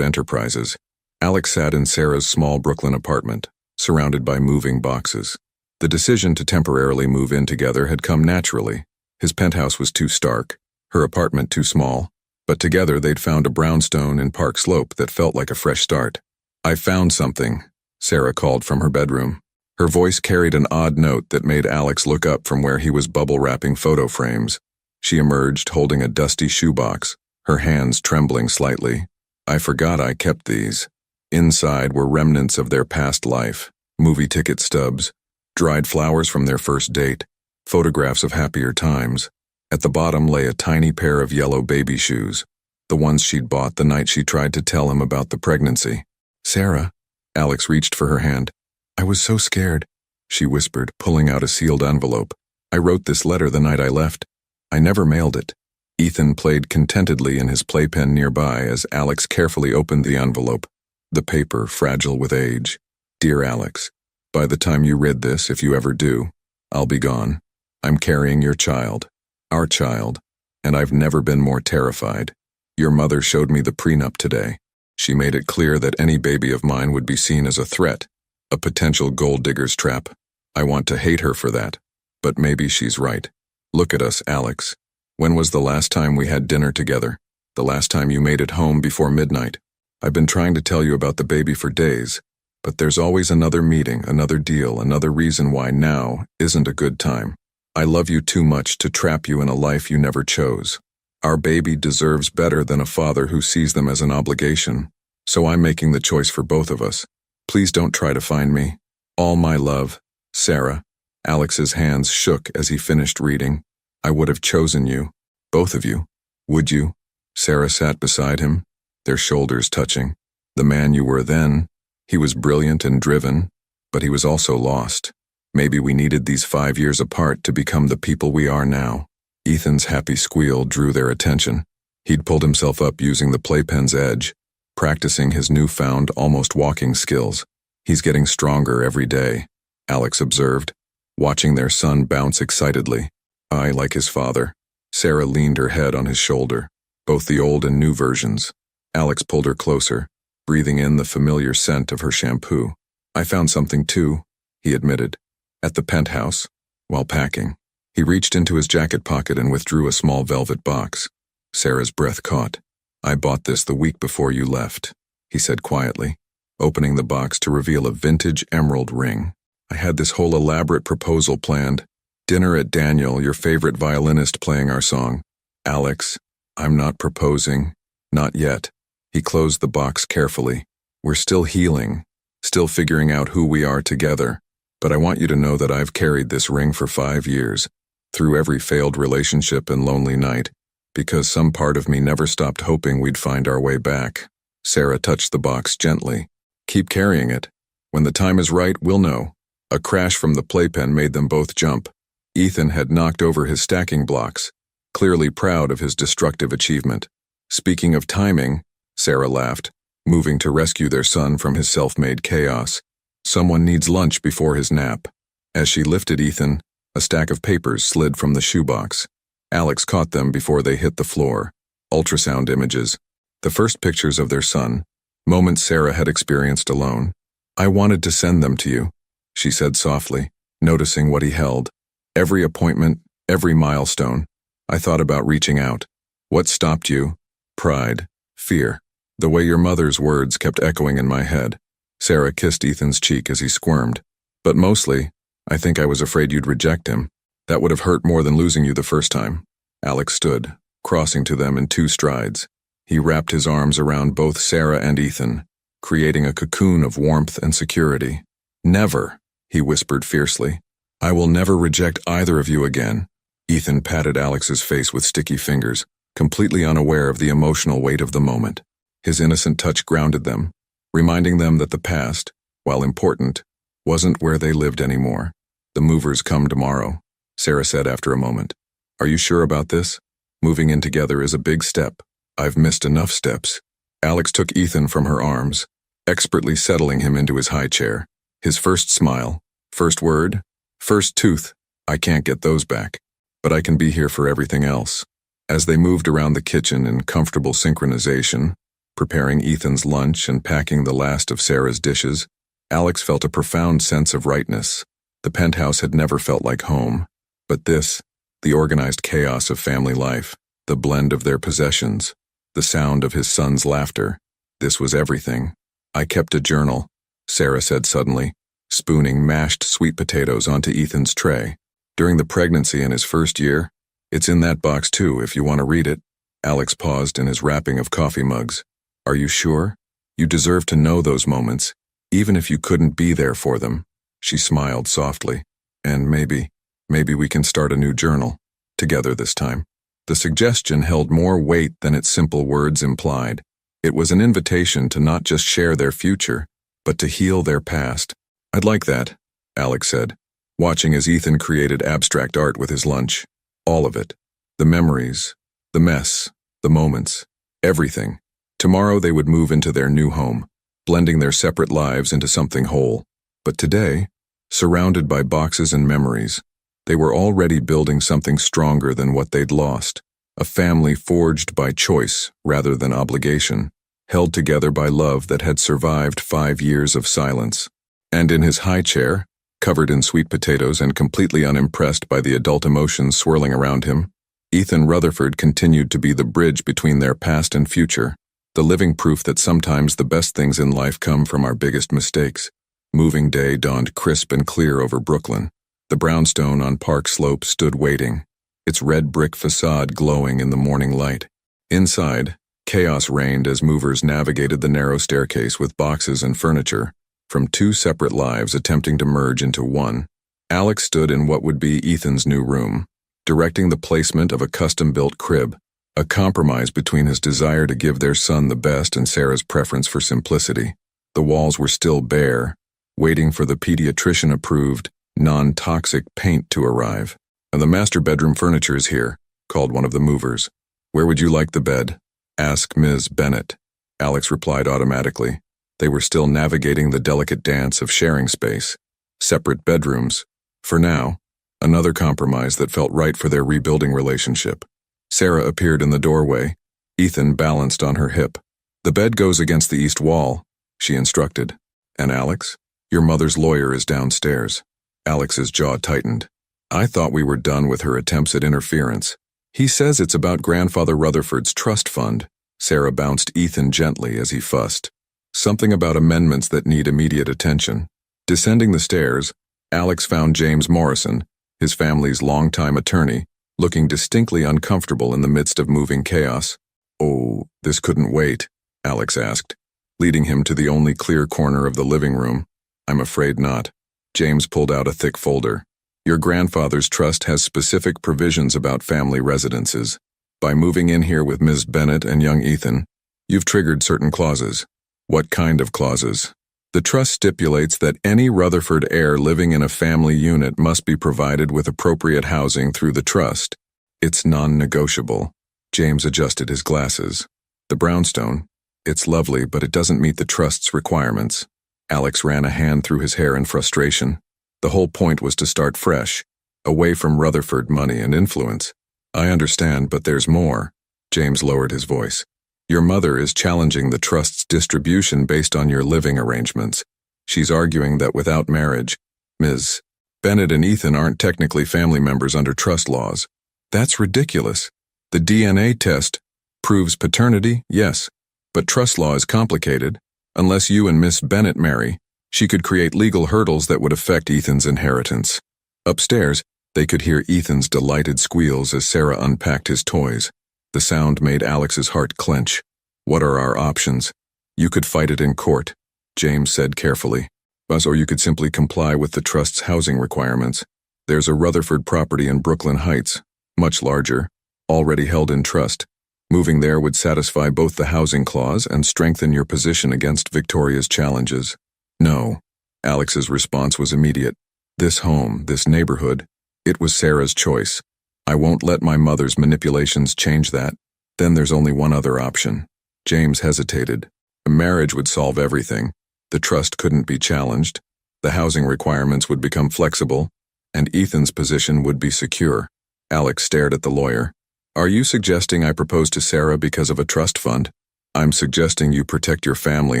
Enterprises, Alex sat in Sarah's small Brooklyn apartment, surrounded by moving boxes. The decision to temporarily move in together had come naturally. His penthouse was too stark, her apartment too small, but together they'd found a brownstone in Park Slope that felt like a fresh start. I found something, Sarah called from her bedroom. Her voice carried an odd note that made Alex look up from where he was bubble-wrapping photo frames. She emerged holding a dusty shoebox, her hands trembling slightly. I forgot I kept these. Inside were remnants of their past life, movie ticket stubs, dried flowers from their first date, photographs of happier times. At the bottom lay a tiny pair of yellow baby shoes, the ones she'd bought the night she tried to tell him about the pregnancy. "Sarah," Alex reached for her hand. "I was so scared," she whispered, pulling out a sealed envelope. "I wrote this letter the night I left. I never mailed it." Ethan played contentedly in his playpen nearby as Alex carefully opened the envelope, the paper fragile with age. "Dear Alex, by the time you read this, if you ever do, I'll be gone. I'm carrying your child, our child, and I've never been more terrified. Your mother showed me the prenup today. She made it clear that any baby of mine would be seen as a threat, a potential gold digger's trap. I want to hate her for that, but maybe she's right. Look at us, Alex. When was the last time we had dinner together? The last time you made it home before midnight? I've been trying to tell you about the baby for days, but there's always another meeting, another deal, another reason why now isn't a good time. I love you too much to trap you in a life you never chose. Our baby deserves better than a father who sees them as an obligation, so I'm making the choice for both of us. Please don't try to find me. All my love, Sarah." Alex's hands shook as he finished reading. "I would have chosen you, both of you. Would you?" Sarah sat beside him, their shoulders touching. "The man you were then, he was brilliant and driven, but he was also lost. Maybe we needed these 5 years apart to become the people we are now." Ethan's happy squeal drew their attention. He'd pulled himself up using the playpen's edge, practicing his newfound, almost walking skills. "He's getting stronger every day," Alex observed, watching their son bounce excitedly. "I like his father." Sarah leaned her head on his shoulder, both the old and new versions. Alex pulled her closer, breathing in the familiar scent of her shampoo. "I found something too," he admitted, "at the penthouse, while packing." He reached into his jacket pocket and withdrew a small velvet box. Sarah's breath caught. "I bought this the week before you left," he said quietly, opening the box to reveal a vintage emerald ring. "I had this whole elaborate proposal planned. Dinner at Daniel, your favorite violinist, playing our song. Alex, I'm not proposing. Not yet." He closed the box carefully. "We're still healing, still figuring out who we are together. But I want you to know that I've carried this ring for 5 years, through every failed relationship and lonely night, because some part of me never stopped hoping we'd find our way back." Sarah touched the box gently. "Keep carrying it. When the time is right, we'll know." A crash from the playpen made them both jump. Ethan had knocked over his stacking blocks, clearly proud of his destructive achievement. "Speaking of timing," Sarah laughed, moving to rescue their son from his self-made chaos. "Someone needs lunch before his nap." As she lifted Ethan, a stack of papers slid from the shoebox. Alex caught them before they hit the floor. Ultrasound images. The first pictures of their son, moments Sarah had experienced alone. "I wanted to send them to you," she said softly, noticing what he held. "Every appointment, every milestone. I thought about reaching out. What stopped you? Pride, fear. The way your mother's words kept echoing in my head." Sarah kissed Ethan's cheek as he squirmed. "But mostly, I think I was afraid you'd reject him. That would have hurt more than losing you the first time." Alex stood, crossing to them in 2 strides. He wrapped his arms around both Sarah and Ethan, creating a cocoon of warmth and security. "Never," he whispered fiercely. "I will never reject either of you again." Ethan patted Alex's face with sticky fingers, completely unaware of the emotional weight of the moment. His innocent touch grounded them, reminding them that the past, while important, wasn't where they lived anymore. "The movers come tomorrow," Sarah said after a moment. "Are you sure about this? Moving in together is a big step. I've missed enough steps." Alex took Ethan from her arms, expertly settling him into his high chair. His first smile, first word, first tooth. "I can't get those back, but I can be here for everything else." As they moved around the kitchen in comfortable synchronization, preparing Ethan's lunch and packing the last of Sarah's dishes, Alex felt a profound sense of rightness. The penthouse had never felt like home, but this, the organized chaos of family life, the blend of their possessions, the sound of his son's laughter, this was everything. "I kept a journal," Sarah said suddenly, spooning mashed sweet potatoes onto Ethan's tray. "During the pregnancy in his first year. It's in that box too, if you want to read it." Alex paused in his wrapping of coffee mugs. Are you sure? You deserve to know those moments, even if you couldn't be there for them. She smiled softly. And maybe we can start a new journal. Together this time. The suggestion held more weight than its simple words implied. It was an invitation to not just share their future, but to heal their past. I'd like that, Alex said, watching as Ethan created abstract art with his lunch. All of it. The memories, the mess, the moments, everything. Tomorrow they would move into their new home, blending their separate lives into something whole. But today, surrounded by boxes and memories, they were already building something stronger than what they'd lost. A family forged by choice rather than obligation, held together by love that had survived 5 years of silence. And in his high chair, covered in sweet potatoes and completely unimpressed by the adult emotions swirling around him, Ethan Rutherford continued to be the bridge between their past and future, the living proof that sometimes the best things in life come from our biggest mistakes. Moving day dawned crisp and clear over Brooklyn. The brownstone on Park Slope stood waiting, its red brick facade glowing in the morning light. Inside, chaos reigned as movers navigated the narrow staircase with boxes and furniture, from 2 separate lives attempting to merge into one. Alex stood in what would be Ethan's new room, directing the placement of a custom-built crib, a compromise between his desire to give their son the best and Sarah's preference for simplicity. The walls were still bare, waiting for the pediatrician-approved, non-toxic paint to arrive. "And the master bedroom furniture is here," called one of the movers. "Where would you like the bed?" asked Ms. Bennett. Alex replied automatically. They were still navigating the delicate dance of sharing space. Separate bedrooms. For now, another compromise that felt right for their rebuilding relationship. Sarah appeared in the doorway, Ethan balanced on her hip. "The bed goes against the east wall," she instructed. "And Alex? Your mother's lawyer is downstairs." Alex's jaw tightened. "I thought we were done with her attempts at interference." "He says it's about Grandfather Rutherford's trust fund." Sarah bounced Ethan gently as he fussed. "Something about amendments that need immediate attention." Descending the stairs, Alex found James Morrison, his family's longtime attorney, looking distinctly uncomfortable in the midst of moving chaos. "Oh, this couldn't wait?" Alex asked, leading him to the only clear corner of the living room. "I'm afraid not." James pulled out a thick folder. "Your grandfather's trust has specific provisions about family residences. By moving in here with Ms. Bennett and young Ethan, you've triggered certain clauses." "What kind of clauses?" "The trust stipulates that any Rutherford heir living in a family unit must be provided with appropriate housing through the trust. It's non-negotiable." James adjusted his glasses. "The brownstone? It's lovely, but it doesn't meet the trust's requirements." Alex ran a hand through his hair in frustration. The whole point was to start fresh, away from Rutherford money and influence. "I understand, but there's more." James lowered his voice. "Your mother is challenging the trust's distribution based on your living arrangements. She's arguing that without marriage, Ms. Bennett and Ethan aren't technically family members under trust laws." "That's ridiculous. The DNA test proves paternity, yes, but trust law is complicated. Unless you and Miss Bennett marry, she could create legal hurdles that would affect Ethan's inheritance." Upstairs, they could hear Ethan's delighted squeals as Sarah unpacked his toys. The sound made Alex's heart clench. "What are our options?" "You could fight it in court," James said carefully. "Or you could simply comply with the trust's housing requirements. There's a Rutherford property in Brooklyn Heights, much larger, already held in trust. Moving there would satisfy both the housing clause and strengthen your position against Victoria's challenges." "No." Alex's response was immediate. "This home, this neighborhood, it was Sarah's choice. I won't let my mother's manipulations change that. Then there's only one other option." James hesitated. A marriage would solve everything. The trust couldn't be challenged. The housing requirements would become flexible, and Ethan's position would be secure. Alex stared at the lawyer. "Are you suggesting I propose to Sarah because of a trust fund?" "I'm suggesting you protect your family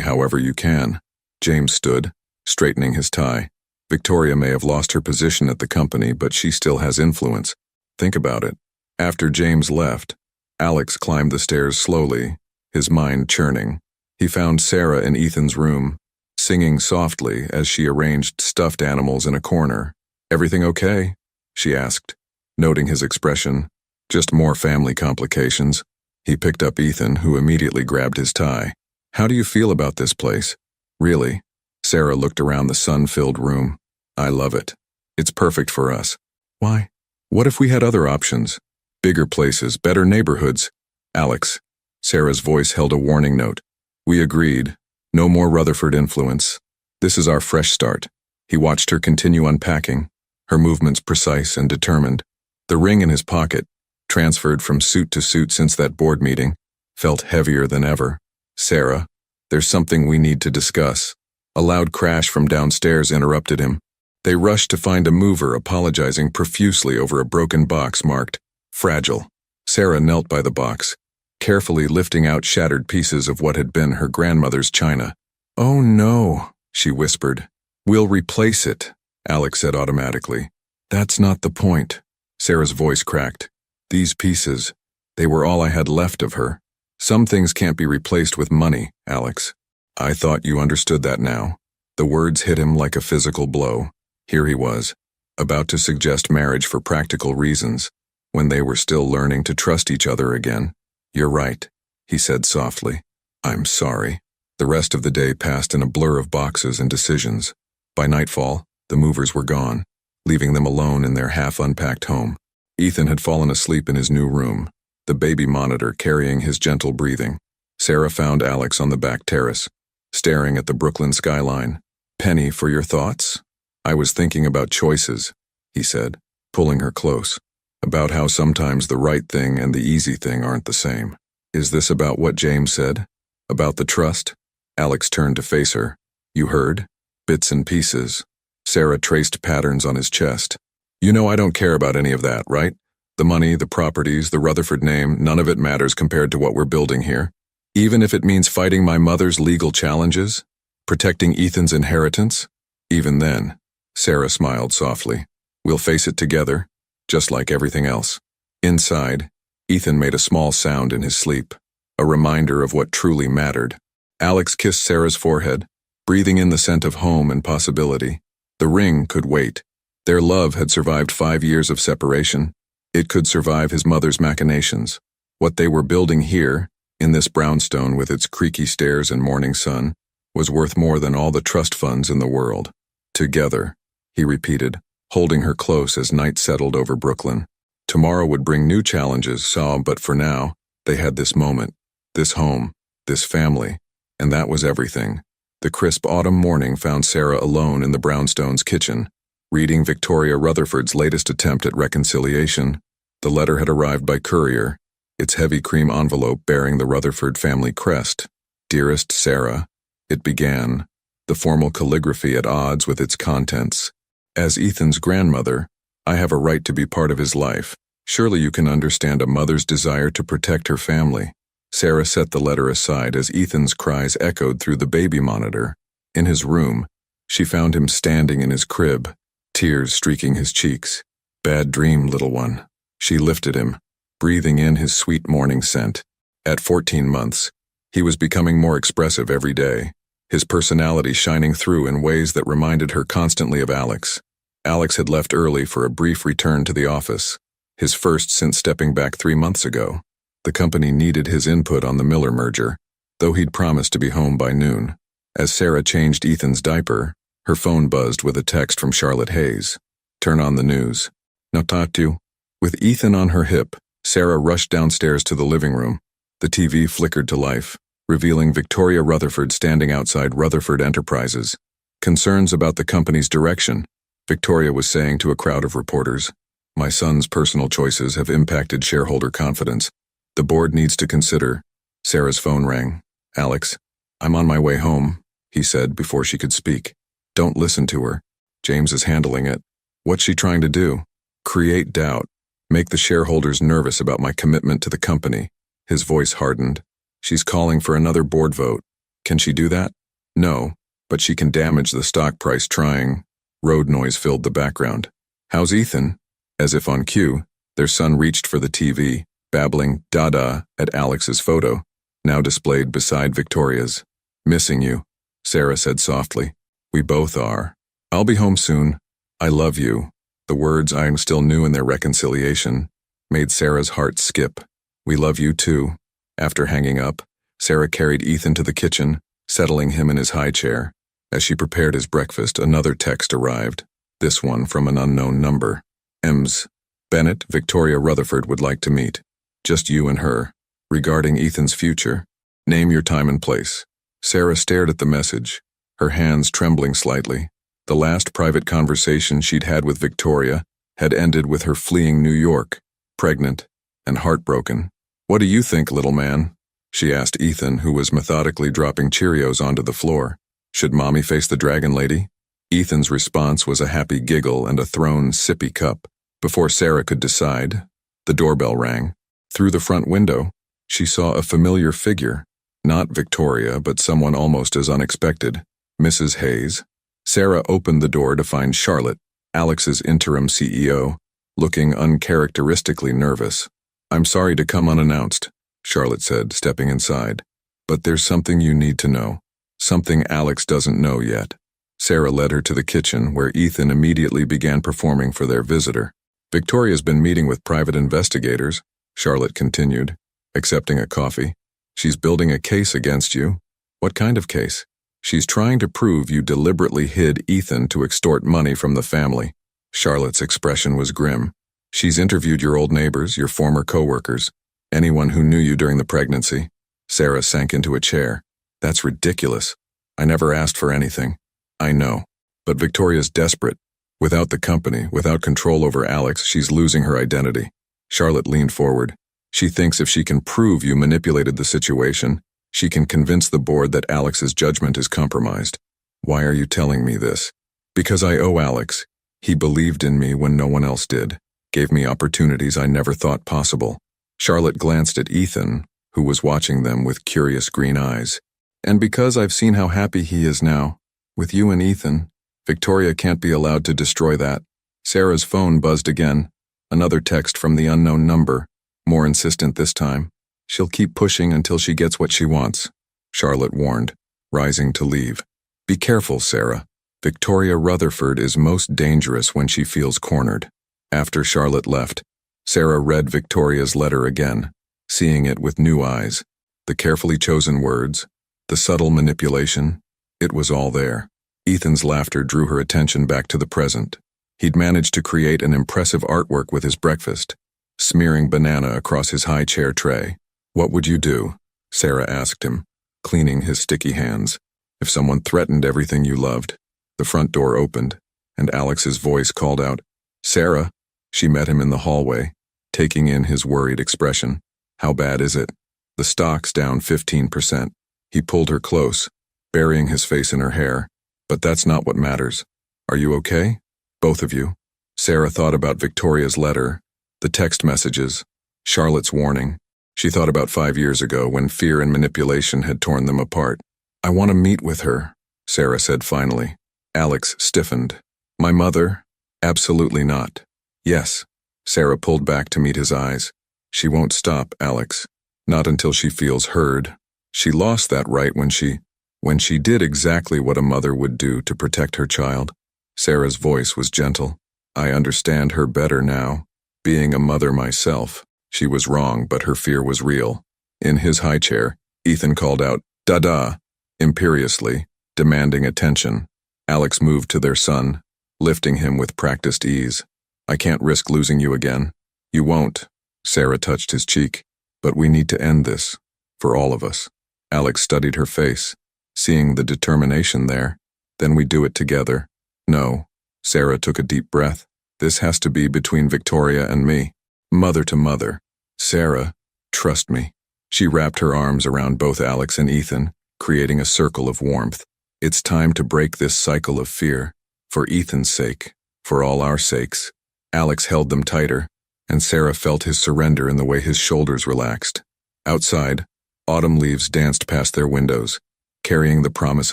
however you can." James stood, straightening his tie. "Victoria may have lost her position at the company, but she still has influence. Think about it." After James left, Alex climbed the stairs slowly, his mind churning. He found Sarah in Ethan's room, singing softly as she arranged stuffed animals in a corner. "Everything okay?" she asked, noting his expression. "Just more family complications." He picked up Ethan, who immediately grabbed his tie. How do you feel about this place? Really? Sarah looked around the sun-filled room. I love it. It's perfect for us. Why? What if we had other options? Bigger places, better neighborhoods. Alex. Sarah's voice held a warning note. We agreed. No more Rutherford influence. This is our fresh start. He watched her continue unpacking, her movements precise and determined. The ring in his pocket, transferred from suit to suit since that board meeting, felt heavier than ever. Sarah, there's something we need to discuss. A loud crash from downstairs interrupted him. They rushed to find a mover apologizing profusely over a broken box marked fragile. Sarah knelt by the box, carefully lifting out shattered pieces of what had been her grandmother's china. Oh no, she whispered. We'll replace it, Alex said automatically. That's not the point. Sarah's voice cracked. These pieces, they were all I had left of her. Some things can't be replaced with money, Alex. I thought you understood that now. The words hit him like a physical blow. Here he was, about to suggest marriage for practical reasons, when they were still learning to trust each other again. You're right, he said softly. I'm sorry. The rest of the day passed in a blur of boxes and decisions. By nightfall, the movers were gone, leaving them alone in their half-unpacked home. Ethan had fallen asleep in his new room, the baby monitor carrying his gentle breathing. Sarah found Alex on the back terrace, staring at the Brooklyn skyline. Penny, for your thoughts? I was thinking about choices, he said, pulling her close, about how sometimes the right thing and the easy thing aren't the same. Is this about what James said? About the trust? Alex turned to face her. You heard? Bits and pieces. Sarah traced patterns on his chest. You know I don't care about any of that, right? The money, the properties, the Rutherford name, none of it matters compared to what we're building here. Even if it means fighting my mother's legal challenges, protecting Ethan's inheritance, even then, Sarah smiled softly. We'll face it together, just like everything else. Inside, Ethan made a small sound in his sleep, a reminder of what truly mattered. Alex kissed Sarah's forehead, breathing in the scent of home and possibility. The ring could wait. Their love had survived 5 years of separation. It could survive his mother's machinations. What they were building here, in this brownstone with its creaky stairs and morning sun, was worth more than all the trust funds in the world. Together, he repeated, holding her close as night settled over Brooklyn. Tomorrow would bring new challenges, but for now, they had this moment, this home, this family, and that was everything. The crisp autumn morning found Sarah alone in the brownstone's kitchen, reading Victoria Rutherford's latest attempt at reconciliation. The letter had arrived by courier, its heavy cream envelope bearing the Rutherford family crest. Dearest Sarah, it began, the formal calligraphy at odds with its contents. As Ethan's grandmother, I have a right to be part of his life. Surely you can understand a mother's desire to protect her family. Sarah set the letter aside as Ethan's cries echoed through the baby monitor. In his room, she found him standing in his crib, tears streaking his cheeks. Bad dream, little one. She lifted him, breathing in his sweet morning scent. At 14 months, he was becoming more expressive every day, his personality shining through in ways that reminded her constantly of Alex. Alex had left early for a brief return to the office, his first since stepping back 3 months ago. The company needed his input on the Miller merger, though he'd promised to be home by noon. As Sarah changed Ethan's diaper, her phone buzzed with a text from Charlotte Hayes. Turn on the news. No tatu. With Ethan on her hip, Sarah rushed downstairs to the living room. The TV flickered to life, revealing Victoria Rutherford standing outside Rutherford Enterprises. Concerns about the company's direction, Victoria was saying to a crowd of reporters. My son's personal choices have impacted shareholder confidence. The board needs to consider. Sarah's phone rang. Alex, I'm on my way home, he said before she could speak. Don't listen to her. James is handling it. What's she trying to do? Create doubt. Make the shareholders nervous about my commitment to the company. His voice hardened. She's calling for another board vote. Can she do that? No, but she can damage the stock price trying. Road noise filled the background. How's Ethan? As if on cue, their son reached for the TV, babbling "Dada" at Alex's photo, now displayed beside Victoria's. Missing you, Sarah said softly. We both are. I'll be home soon. I love you. The words, I am still new in their reconciliation, made Sarah's heart skip. We love you too, After hanging up, Sarah carried Ethan to the kitchen, settling him in his high chair. As she prepared his breakfast, another text arrived, this one from an unknown number. Ems. Bennett, Victoria Rutherford would like to meet. Just you and her. Regarding Ethan's future. Name your time and place. Sarah stared at the message, her hands trembling slightly. The last private conversation she'd had with Victoria had ended with her fleeing New York, pregnant and heartbroken. What do you think, little man? She asked Ethan, who was methodically dropping Cheerios onto the floor. Should Mommy face the dragon lady? Ethan's response was a happy giggle and a thrown sippy cup. Before Sarah could decide, the doorbell rang. Through the front window, she saw a familiar figure. Not Victoria, but someone almost as unexpected, Mrs. Hayes. Sarah opened the door to find Charlotte, Alex's interim CEO, looking uncharacteristically nervous. I'm sorry to come unannounced, Charlotte said, stepping inside. But there's something you need to know. Something Alex doesn't know yet. Sarah led her to the kitchen, where Ethan immediately began performing for their visitor. Victoria's been meeting with private investigators, Charlotte continued, accepting a coffee. She's building a case against you. What kind of case? She's trying to prove you deliberately hid Ethan to extort money from the family. Charlotte's expression was grim. She's interviewed your old neighbors, your former co-workers, anyone who knew you during the pregnancy. Sarah sank into a chair. That's ridiculous. I never asked for anything. I know. But Victoria's desperate. Without the company, without control over Alex, she's losing her identity. Charlotte leaned forward. She thinks if she can prove you manipulated the situation, she can convince the board that Alex's judgment is compromised. Why are you telling me this? Because I owe Alex. He believed in me when no one else did, gave me opportunities I never thought possible. Charlotte glanced at Ethan, who was watching them with curious green eyes. And because I've seen how happy he is now, with you and Ethan, Victoria can't be allowed to destroy that. Sarah's phone buzzed again. Another text from the unknown number, more insistent this time. She'll keep pushing until she gets what she wants, Charlotte warned, rising to leave. Be careful, Sarah. Victoria Rutherford is most dangerous when she feels cornered. After Charlotte left, Sarah read Victoria's letter again, seeing it with new eyes. The carefully chosen words, the subtle manipulation, it was all there. Ethan's laughter drew her attention back to the present. He'd managed to create an impressive artwork with his breakfast, smearing banana across his high chair tray. What would you do? Sarah asked him, cleaning his sticky hands. If someone threatened everything you loved. The front door opened, and Alex's voice called out, Sarah. She met him in the hallway, taking in his worried expression. How bad is it? The stock's down 15%. He pulled her close, burying his face in her hair. But that's not what matters. Are you okay? Both of you. Sarah thought about Victoria's letter, the text messages, Charlotte's warning. She thought about 5 years ago when fear and manipulation had torn them apart. I want to meet with her, Sarah said finally. Alex stiffened. My mother? Absolutely not. Yes. Sarah pulled back to meet his eyes. She won't stop, Alex. Not until she feels heard. She lost that right when she did exactly what a mother would do to protect her child. Sarah's voice was gentle. I understand her better now. Being a mother myself, she was wrong, but her fear was real. In his high chair, Ethan called out, Dada, imperiously, demanding attention. Alex moved to their son, lifting him with practiced ease. I can't risk losing you again. You won't. Sarah touched his cheek. But we need to end this. For all of us. Alex studied her face, seeing the determination there. Then we do it together. No. Sarah took a deep breath. This has to be between Victoria and me. Mother to mother. Sarah, trust me. She wrapped her arms around both Alex and Ethan, creating a circle of warmth. It's time to break this cycle of fear. For Ethan's sake. For all our sakes. Alex held them tighter, and Sarah felt his surrender in the way his shoulders relaxed. Outside, autumn leaves danced past their windows, carrying the promise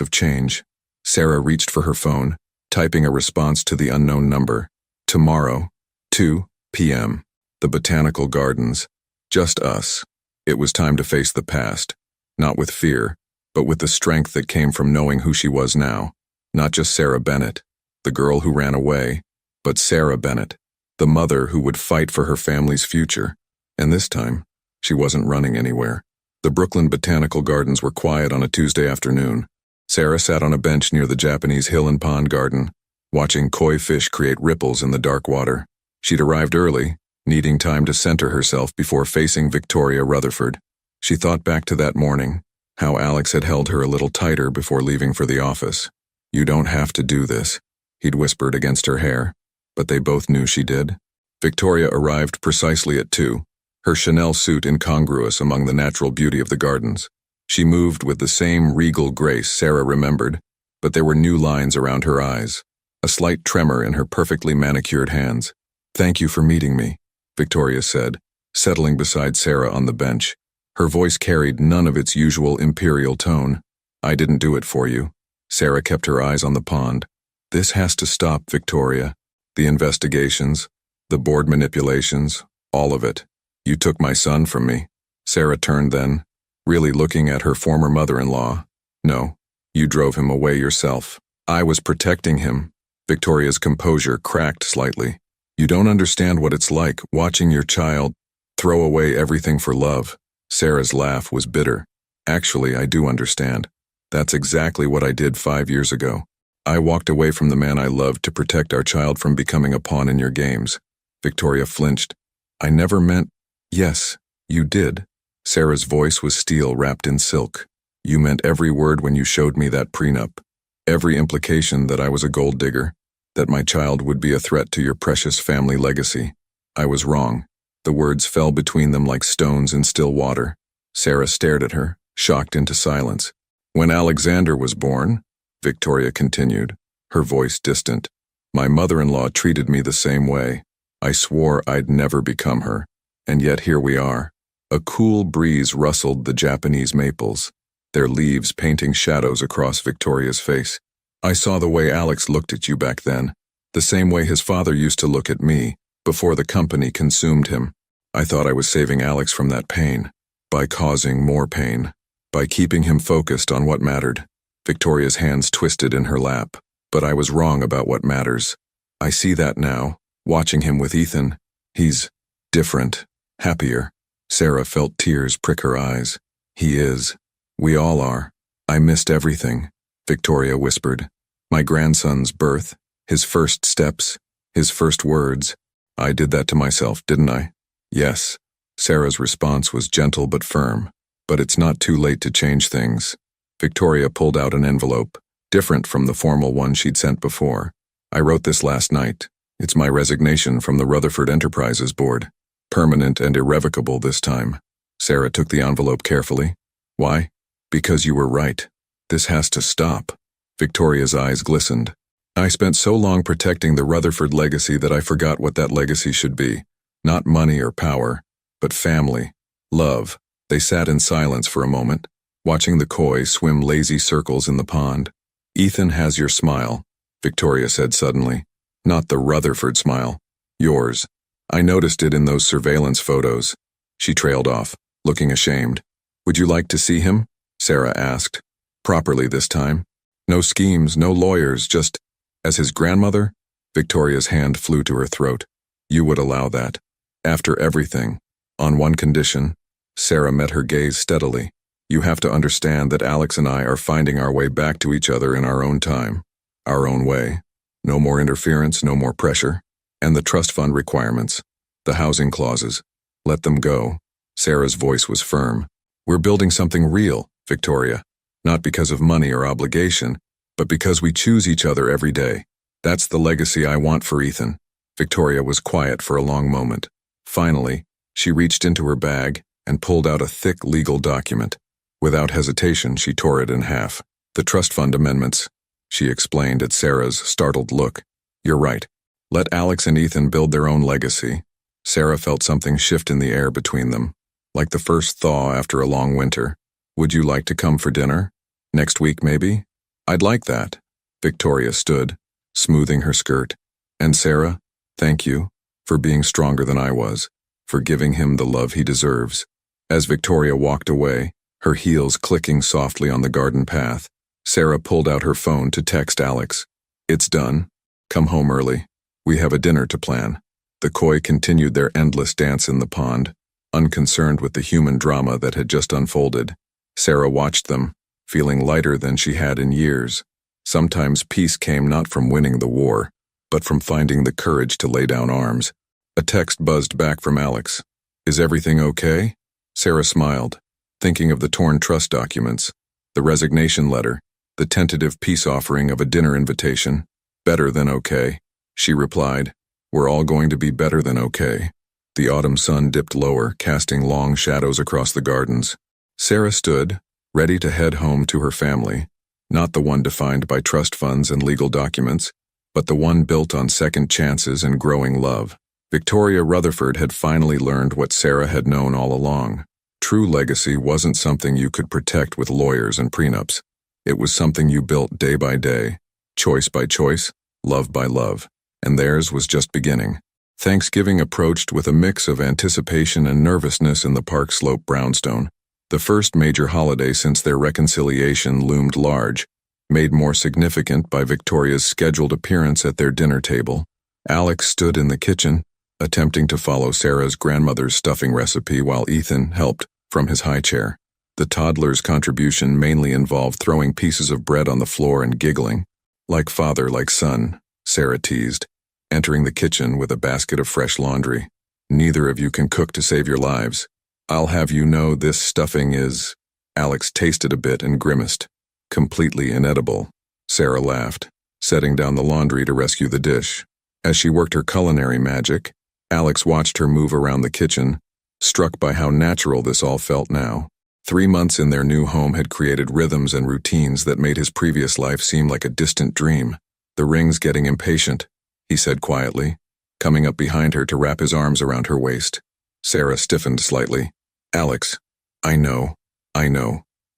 of change. Sarah reached for her phone, typing a response to the unknown number. Tomorrow, 2 p.m. The Botanical Gardens. Just us. It was time to face the past, not with fear, but with the strength that came from knowing who she was now. Not just Sarah Bennett, the girl who ran away, but Sarah Bennett, the mother who would fight for her family's future. And this time, she wasn't running anywhere. The Brooklyn Botanical Gardens were quiet on a Tuesday afternoon. Sarah sat on a bench near the Japanese hill and pond garden, watching koi fish create ripples in the dark water. She'd arrived early, needing time to center herself before facing Victoria Rutherford. She thought back to that morning, how Alex had held her a little tighter before leaving for the office. "You don't have to do this," he'd whispered against her hair, but they both knew she did. Victoria arrived precisely at 2, her Chanel suit incongruous among the natural beauty of the gardens. She moved with the same regal grace Sarah remembered, but there were new lines around her eyes, a slight tremor in her perfectly manicured hands. "Thank you for meeting me," Victoria said, settling beside Sarah on the bench. Her voice carried none of its usual imperial tone. "I didn't do it for you." Sarah kept her eyes on the pond. "This has to stop, Victoria. The investigations, the board manipulations, all of it. You took my son from me." Sarah turned then, really looking at her former mother-in-law. "No, you drove him away yourself. I was protecting him." Victoria's composure cracked slightly. "You don't understand what it's like, watching your child throw away everything for love." Sarah's laugh was bitter. "Actually, I do understand. That's exactly what I did 5 years ago. I walked away from the man I loved to protect our child from becoming a pawn in your games." Victoria flinched. "I never meant—" "Yes, you did." Sarah's voice was steel wrapped in silk. "You meant every word when you showed me that prenup. Every implication that I was a gold digger, that my child would be a threat to your precious family legacy. I was wrong." The words fell between them like stones in still water. Sarah stared at her, shocked into silence. "When Alexander was born," Victoria continued, her voice distant, "my mother-in-law treated me the same way. I swore I'd never become her, and yet here we are." A cool breeze rustled the Japanese maples, their leaves painting shadows across Victoria's face. "I saw the way Alex looked at you back then, the same way his father used to look at me, before the company consumed him. I thought I was saving Alex from that pain, by causing more pain, by keeping him focused on what mattered." Victoria's hands twisted in her lap. "But I was wrong about what matters. I see that now, watching him with Ethan. He's different, happier." Sarah felt tears prick her eyes. "He is. We all are. I missed everything," Victoria whispered. "My grandson's birth, his first steps, his first words. I did that to myself, didn't I?" "Yes." Sarah's response was gentle but firm. "But it's not too late to change things." Victoria pulled out an envelope, different from the formal one she'd sent before. "I wrote this last night. It's my resignation from the Rutherford Enterprises board. Permanent and irrevocable this time." Sarah took the envelope carefully. "Why?" "Because you were right. This has to stop." Victoria's eyes glistened. "I spent so long protecting the Rutherford legacy that I forgot what that legacy should be. Not money or power, but family, love." They sat in silence for a moment, watching the koi swim lazy circles in the pond. "Ethan has your smile," Victoria said suddenly. "Not the Rutherford smile. Yours. I noticed it in those surveillance photos." She trailed off, looking ashamed. "Would you like to see him?" Sarah asked. "Properly this time. No schemes, no lawyers, just as his grandmother?" Victoria's hand flew to her throat. "You would allow that? After everything? On one condition." Sarah met her gaze steadily. "You have to understand that Alex and I are finding our way back to each other in our own time. Our own way. No more interference, no more pressure. And the trust fund requirements. The housing clauses. Let them go." Sarah's voice was firm. "We're building something real, Victoria. Not because of money or obligation, but because we choose each other every day. That's the legacy I want for Ethan." Victoria was quiet for a long moment. Finally, she reached into her bag and pulled out a thick legal document. Without hesitation, she tore it in half. "The trust fund amendments," she explained at Sarah's startled look. "You're right. Let Alex and Ethan build their own legacy." Sarah felt something shift in the air between them, like the first thaw after a long winter. "Would you like to come for dinner? Next week, maybe?" "I'd like that." Victoria stood, smoothing her skirt. "And Sarah, thank you, for being stronger than I was, for giving him the love he deserves." As Victoria walked away, her heels clicking softly on the garden path, Sarah pulled out her phone to text Alex. "It's done. Come home early. We have a dinner to plan." The koi continued their endless dance in the pond. unconcerned with the human drama that had just unfolded. Sarah watched them, feeling lighter than she had in years. Sometimes peace came not from winning the war, but from finding the courage to lay down arms. A text buzzed back from Alex. "Is everything okay?" Sarah smiled, thinking of the torn trust documents, the resignation letter, the tentative peace offering of a dinner invitation. "Better than okay," she replied. "We're all going to be better than okay." The autumn sun dipped lower, casting long shadows across the gardens. Sarah stood, ready to head home to her family, not the one defined by trust funds and legal documents, but the one built on second chances and growing love. Victoria Rutherford had finally learned what Sarah had known all along. True legacy wasn't something you could protect with lawyers and prenups. It was something you built day by day, choice by choice, love by love, and theirs was just beginning. Thanksgiving approached with a mix of anticipation and nervousness in the Park Slope brownstone. The first major holiday since their reconciliation loomed large, made more significant by Victoria's scheduled appearance at their dinner table. Alex stood in the kitchen, attempting to follow Sarah's grandmother's stuffing recipe while Ethan helped from his high chair. The toddler's contribution mainly involved throwing pieces of bread on the floor and giggling. "Like father, like son," Sarah teased, entering the kitchen with a basket of fresh laundry. "Neither of you can cook to save your lives. I'll have you know this stuffing is—" Alex tasted a bit and grimaced. "Completely inedible." Sarah laughed, setting down the laundry to rescue the dish. As she worked her culinary magic, Alex watched her move around the kitchen, struck by how natural this all felt now. 3 months in their new home had created rhythms and routines that made his previous life seem like a distant dream. "The ring's getting impatient," he said quietly, coming up behind her to wrap his arms around her waist. Sarah stiffened slightly. "Alex, I know.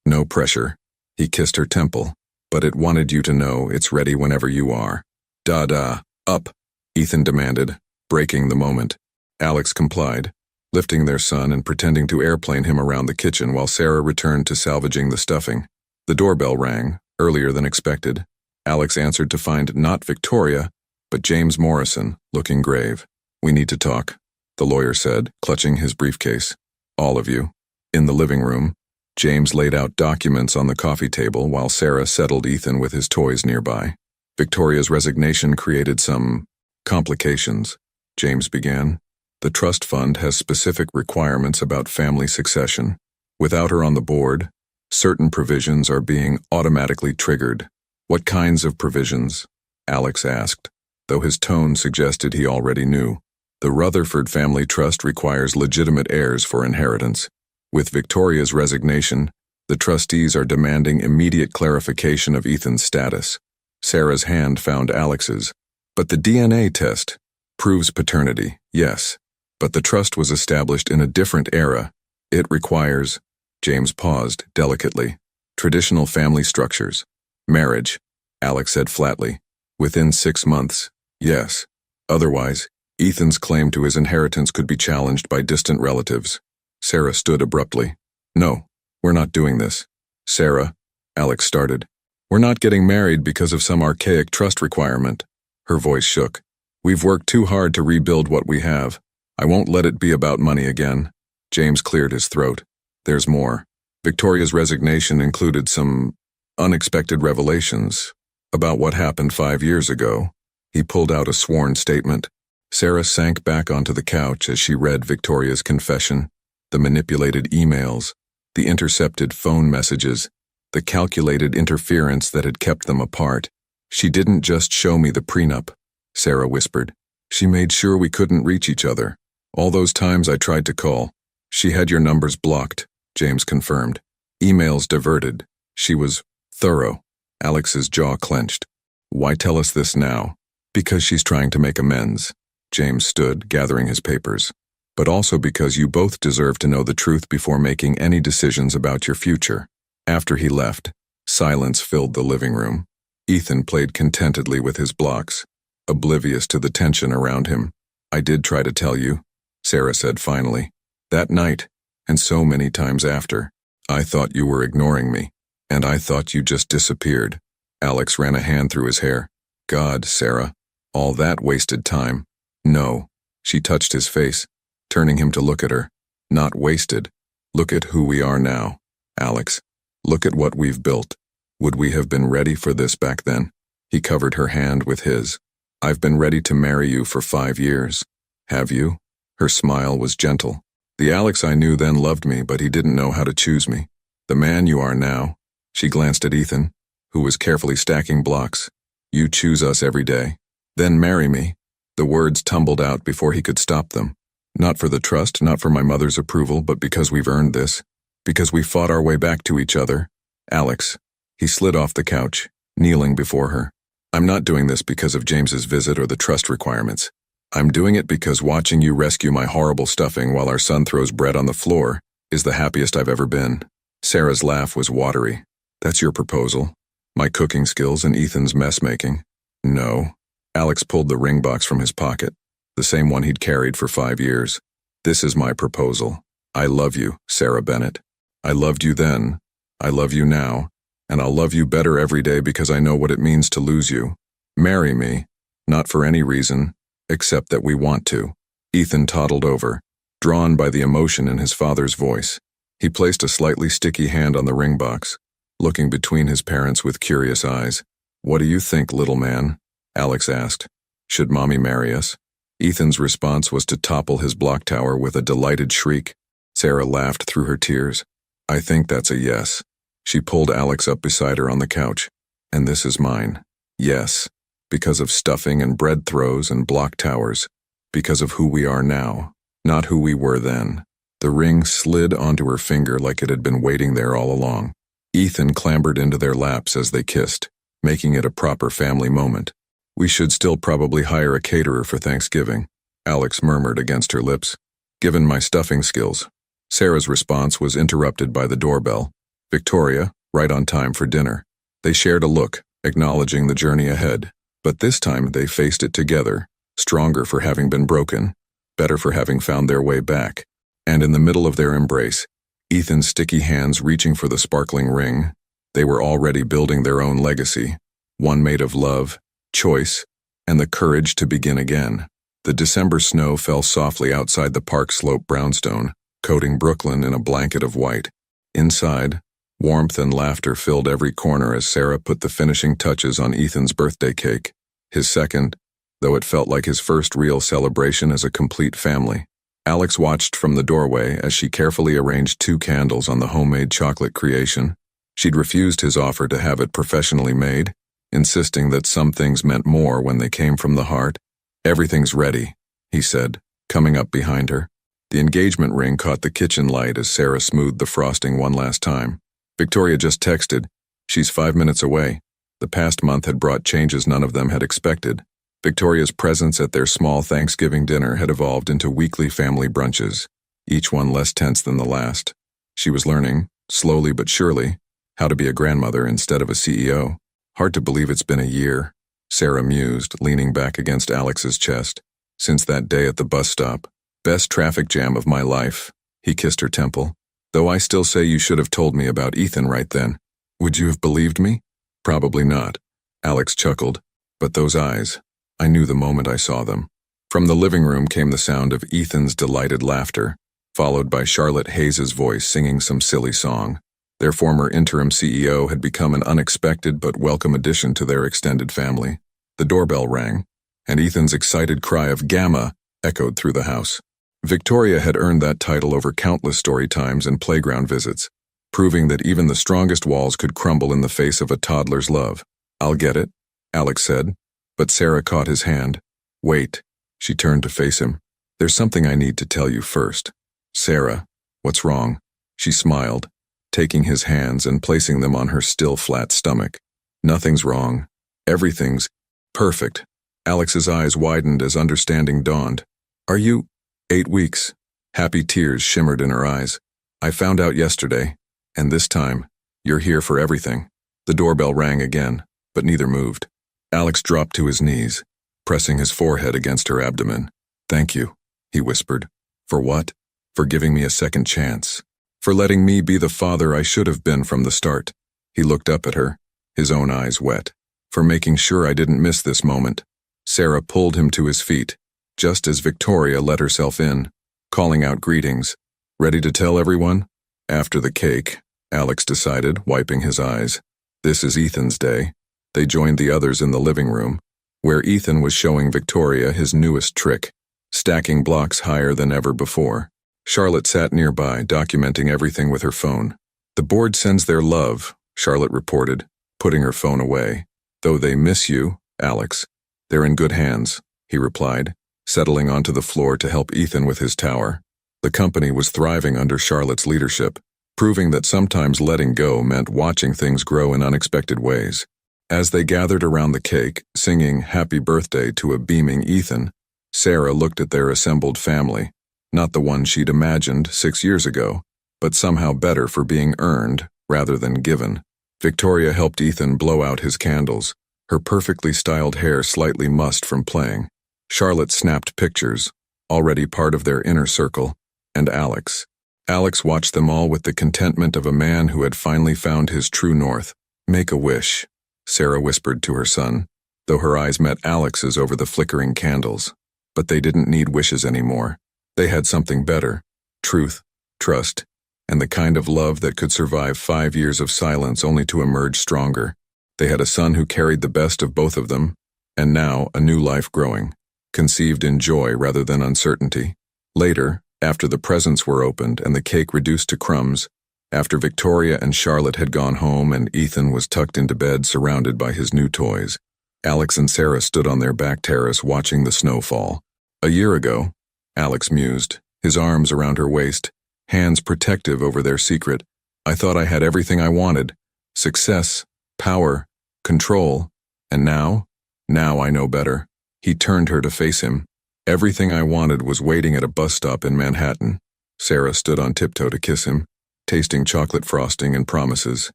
No pressure." He kissed her temple. "But it wanted you to know it's ready whenever you are." "Da-da, up," Ethan demanded, breaking the moment. Alex complied, lifting their son and pretending to airplane him around the kitchen while Sarah returned to salvaging the stuffing. The doorbell rang, earlier than expected. Alex answered to find not Victoria, but James Morrison, looking grave. "We need to talk," the lawyer said, clutching his briefcase. "All of you." In the living room, James laid out documents on the coffee table while Sarah settled Ethan with his toys nearby. Victoria's resignation created some complications, James began. "The trust fund has specific requirements about family succession. Without her on the board, certain provisions are being automatically triggered." "What kinds of provisions?" Alex asked, though his tone suggested he already knew. "The Rutherford family trust requires legitimate heirs for inheritance. With Victoria's resignation, the trustees are demanding immediate clarification of Ethan's status." Sarah's hand found Alex's. "But the DNA test proves paternity, yes. But the trust was established in a different era. It requires—" James paused, delicately. "Traditional family structures. Marriage," Alex said flatly. "Within 6 months, yes. Otherwise, Ethan's claim to his inheritance could be challenged by distant relatives." Sarah stood abruptly. "No, we're not doing this." "Sarah," Alex started. "We're not getting married because of some archaic trust requirement." Her voice shook. "We've worked too hard to rebuild what we have. I won't let it be about money again." James cleared his throat. "There's more. Victoria's resignation included some unexpected revelations about what happened 5 years ago." He pulled out a sworn statement. Sarah sank back onto the couch as she read Victoria's confession. The manipulated emails, the intercepted phone messages, the calculated interference that had kept them apart. "She didn't just show me the prenup," Sarah whispered. "She made sure we couldn't reach each other. All those times I tried to call. She had your numbers blocked," James confirmed. "Emails diverted. She was thorough." Alex's jaw clenched. "Why tell us this now?" "Because she's trying to make amends." James stood, gathering his papers. "But also because you both deserve to know the truth before making any decisions about your future." After he left, silence filled the living room. Ethan played contentedly with his blocks, oblivious to the tension around him. "I did try to tell you," Sarah said finally. "That night, and so many times after. I thought you were ignoring me, and I thought you just disappeared." Alex ran a hand through his hair. "God, Sarah, all that wasted time." "No." She touched his face, turning him to look at her. Not wasted. Look at who we are now, Alex. Look at what we've built. Would we have been ready for this back then? He covered her hand with his. I've been ready to marry you for 5 years. Have you? Her smile was gentle. The Alex I knew then loved me, but he didn't know how to choose me. The man you are now. She glanced at Ethan, who was carefully stacking blocks. You choose us every day. Then marry me. The words tumbled out before he could stop them. Not for the trust, not for my mother's approval, but because we've earned this. Because we fought our way back to each other. Alex. He slid off the couch, kneeling before her. I'm not doing this because of James's visit or the trust requirements. I'm doing it because watching you rescue my horrible stuffing while our son throws bread on the floor is the happiest I've ever been. Sarah's laugh was watery. That's your proposal? My cooking skills and Ethan's mess making? No. Alex pulled the ring box from his pocket, the same one he'd carried for 5 years. This is my proposal. I love you, Sarah Bennett. I loved you then. I love you now. And I'll love you better every day because I know what it means to lose you. Marry me, not for any reason, except that we want to. Ethan toddled over, drawn by the emotion in his father's voice. He placed a slightly sticky hand on the ring box, looking between his parents with curious eyes. What do you think, little man? Alex asked. Should Mommy marry us? Ethan's response was to topple his block tower with a delighted shriek. Sarah laughed through her tears. I think that's a yes. She pulled Alex up beside her on the couch. And this is mine. Yes. Because of stuffing and bread throws and block towers. Because of who we are now, not who we were then. The ring slid onto her finger like it had been waiting there all along. Ethan clambered into their laps as they kissed, making it a proper family moment. We should still probably hire a caterer for Thanksgiving, Alex murmured against her lips. Given my stuffing skills. Sarah's response was interrupted by the doorbell. Victoria, right on time for dinner. They shared a look, acknowledging the journey ahead. But this time they faced it together, stronger for having been broken, better for having found their way back. And in the middle of their embrace, Ethan's sticky hands reaching for the sparkling ring, they were already building their own legacy, one made of love, choice, and the courage to begin again. The December snow fell softly outside the park slope brownstone, coating Brooklyn in a blanket of white. Inside, warmth and laughter filled every corner as Sarah put the finishing touches on Ethan's birthday cake, his second, though it felt like his first real celebration as a complete family. Alex watched from the doorway as she carefully arranged 2 candles on the homemade chocolate creation. She'd refused his offer to have it professionally made, insisting that some things meant more when they came from the heart. Everything's ready, he said, coming up behind her. The engagement ring caught the kitchen light as Sarah smoothed the frosting one last time. Victoria just texted. She's 5 minutes away. The past month had brought changes none of them had expected. Victoria's presence at their small Thanksgiving dinner had evolved into weekly family brunches, each one less tense than the last. She was learning, slowly but surely, how to be a grandmother instead of a CEO. Hard to believe it's been a year, Sarah mused, leaning back against Alex's chest. Since that day at the bus stop. Best traffic jam of my life. He kissed her temple. Though I still say you should have told me about Ethan right then. Would you have believed me? Probably not. Alex chuckled. But those eyes. I knew the moment I saw them. From the living room came the sound of Ethan's delighted laughter, followed by Charlotte Hayes's voice singing some silly song. Their former interim CEO had become an unexpected but welcome addition to their extended family. The doorbell rang, and Ethan's excited cry of "Gamma" echoed through the house. Victoria had earned that title over countless story times and playground visits, proving that even the strongest walls could crumble in the face of a toddler's love. I'll get it, Alex said, but Sarah caught his hand. Wait, she turned to face him. There's something I need to tell you first. Sarah, what's wrong? She smiled, taking his hands and placing them on her still flat stomach. Nothing's wrong. Everything's perfect. Alex's eyes widened as understanding dawned. Are you? 8 weeks. Happy tears shimmered in her eyes. I found out yesterday, and this time, you're here for everything. The doorbell rang again, but neither moved. Alex dropped to his knees, pressing his forehead against her abdomen. Thank you, he whispered. For what? For giving me a second chance. For letting me be the father I should have been from the start. He looked up at her, his own eyes wet. For making sure I didn't miss this moment. Sarah pulled him to his feet, just as Victoria let herself in, calling out greetings. Ready to tell everyone? After the cake, Alex decided, wiping his eyes. This is Ethan's day. They joined the others in the living room, where Ethan was showing Victoria his newest trick, stacking blocks higher than ever before. Charlotte sat nearby, documenting everything with her phone. The board sends their love, Charlotte reported, putting her phone away. Though they miss you, Alex. They're in good hands, he replied, settling onto the floor to help Ethan with his tower. The company was thriving under Charlotte's leadership, proving that sometimes letting go meant watching things grow in unexpected ways. As they gathered around the cake, singing happy birthday to a beaming Ethan, Sarah looked at their assembled family, not the one she'd imagined 6 years ago, but somehow better for being earned rather than given. Victoria helped Ethan blow out his candles, her perfectly styled hair slightly mussed from playing. Charlotte snapped pictures, already part of their inner circle, and Alex. Alex watched them all with the contentment of a man who had finally found his true north. Make a wish, Sarah whispered to her son, though her eyes met Alex's over the flickering candles. But they didn't need wishes anymore. They had something better: truth, trust, and the kind of love that could survive 5 years of silence only to emerge stronger. They had a son who carried the best of both of them, and now a new life growing, conceived in joy rather than uncertainty. Later, after the presents were opened and the cake reduced to crumbs, after Victoria and Charlotte had gone home and Ethan was tucked into bed surrounded by his new toys, Alex and Sarah stood on their back terrace watching the snow fall. A year ago, Alex mused, his arms around her waist, hands protective over their secret. I thought I had everything I wanted: success, power, control. And now I know better. He turned her to face him. Everything I wanted was waiting at a bus stop in Manhattan. Sarah stood on tiptoe to kiss him, tasting chocolate frosting and promises.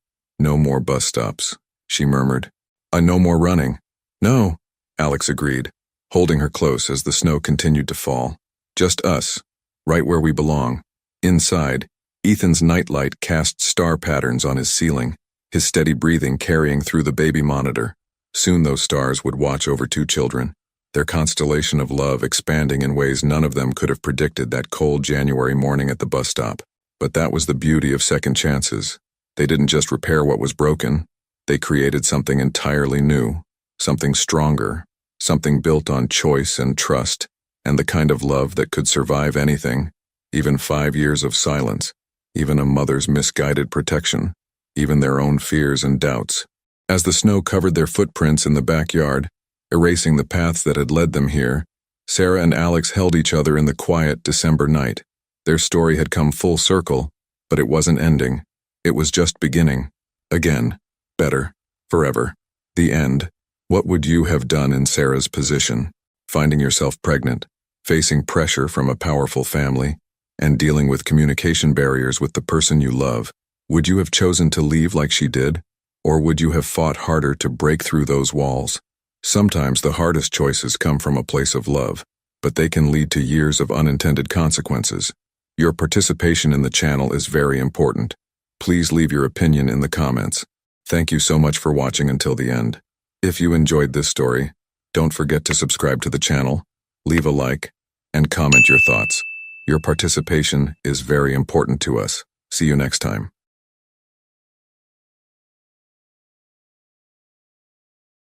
No more bus stops, she murmured. No more running. No, Alex agreed, holding her close as the snow continued to fall. Just us, right where we belong. Inside, Ethan's nightlight cast star patterns on his ceiling, his steady breathing carrying through the baby monitor. Soon those stars would watch over 2 children, their constellation of love expanding in ways none of them could have predicted that cold January morning at the bus stop. But that was the beauty of second chances. They didn't just repair what was broken, they created something entirely new, something stronger, something built on choice and trust, and the kind of love that could survive anything, even 5 years of silence, even a mother's misguided protection, even their own fears and doubts. As the snow covered their footprints in the backyard, erasing the paths that had led them here, Sarah and Alex held each other in the quiet December night. Their story had come full circle, but it wasn't ending. It was just beginning. Again. Better. Forever. The end. What would you have done in Sarah's position? Finding yourself pregnant, facing pressure from a powerful family, and dealing with communication barriers with the person you love. Would you have chosen to leave like she did? Or would you have fought harder to break through those walls? Sometimes the hardest choices come from a place of love, but they can lead to years of unintended consequences. Your participation in the channel is very important. Please leave your opinion in the comments. Thank you so much for watching until the end. If you enjoyed this story, don't forget to subscribe to the channel, leave a like, and comment your thoughts. Your participation is very important to us. See you next time.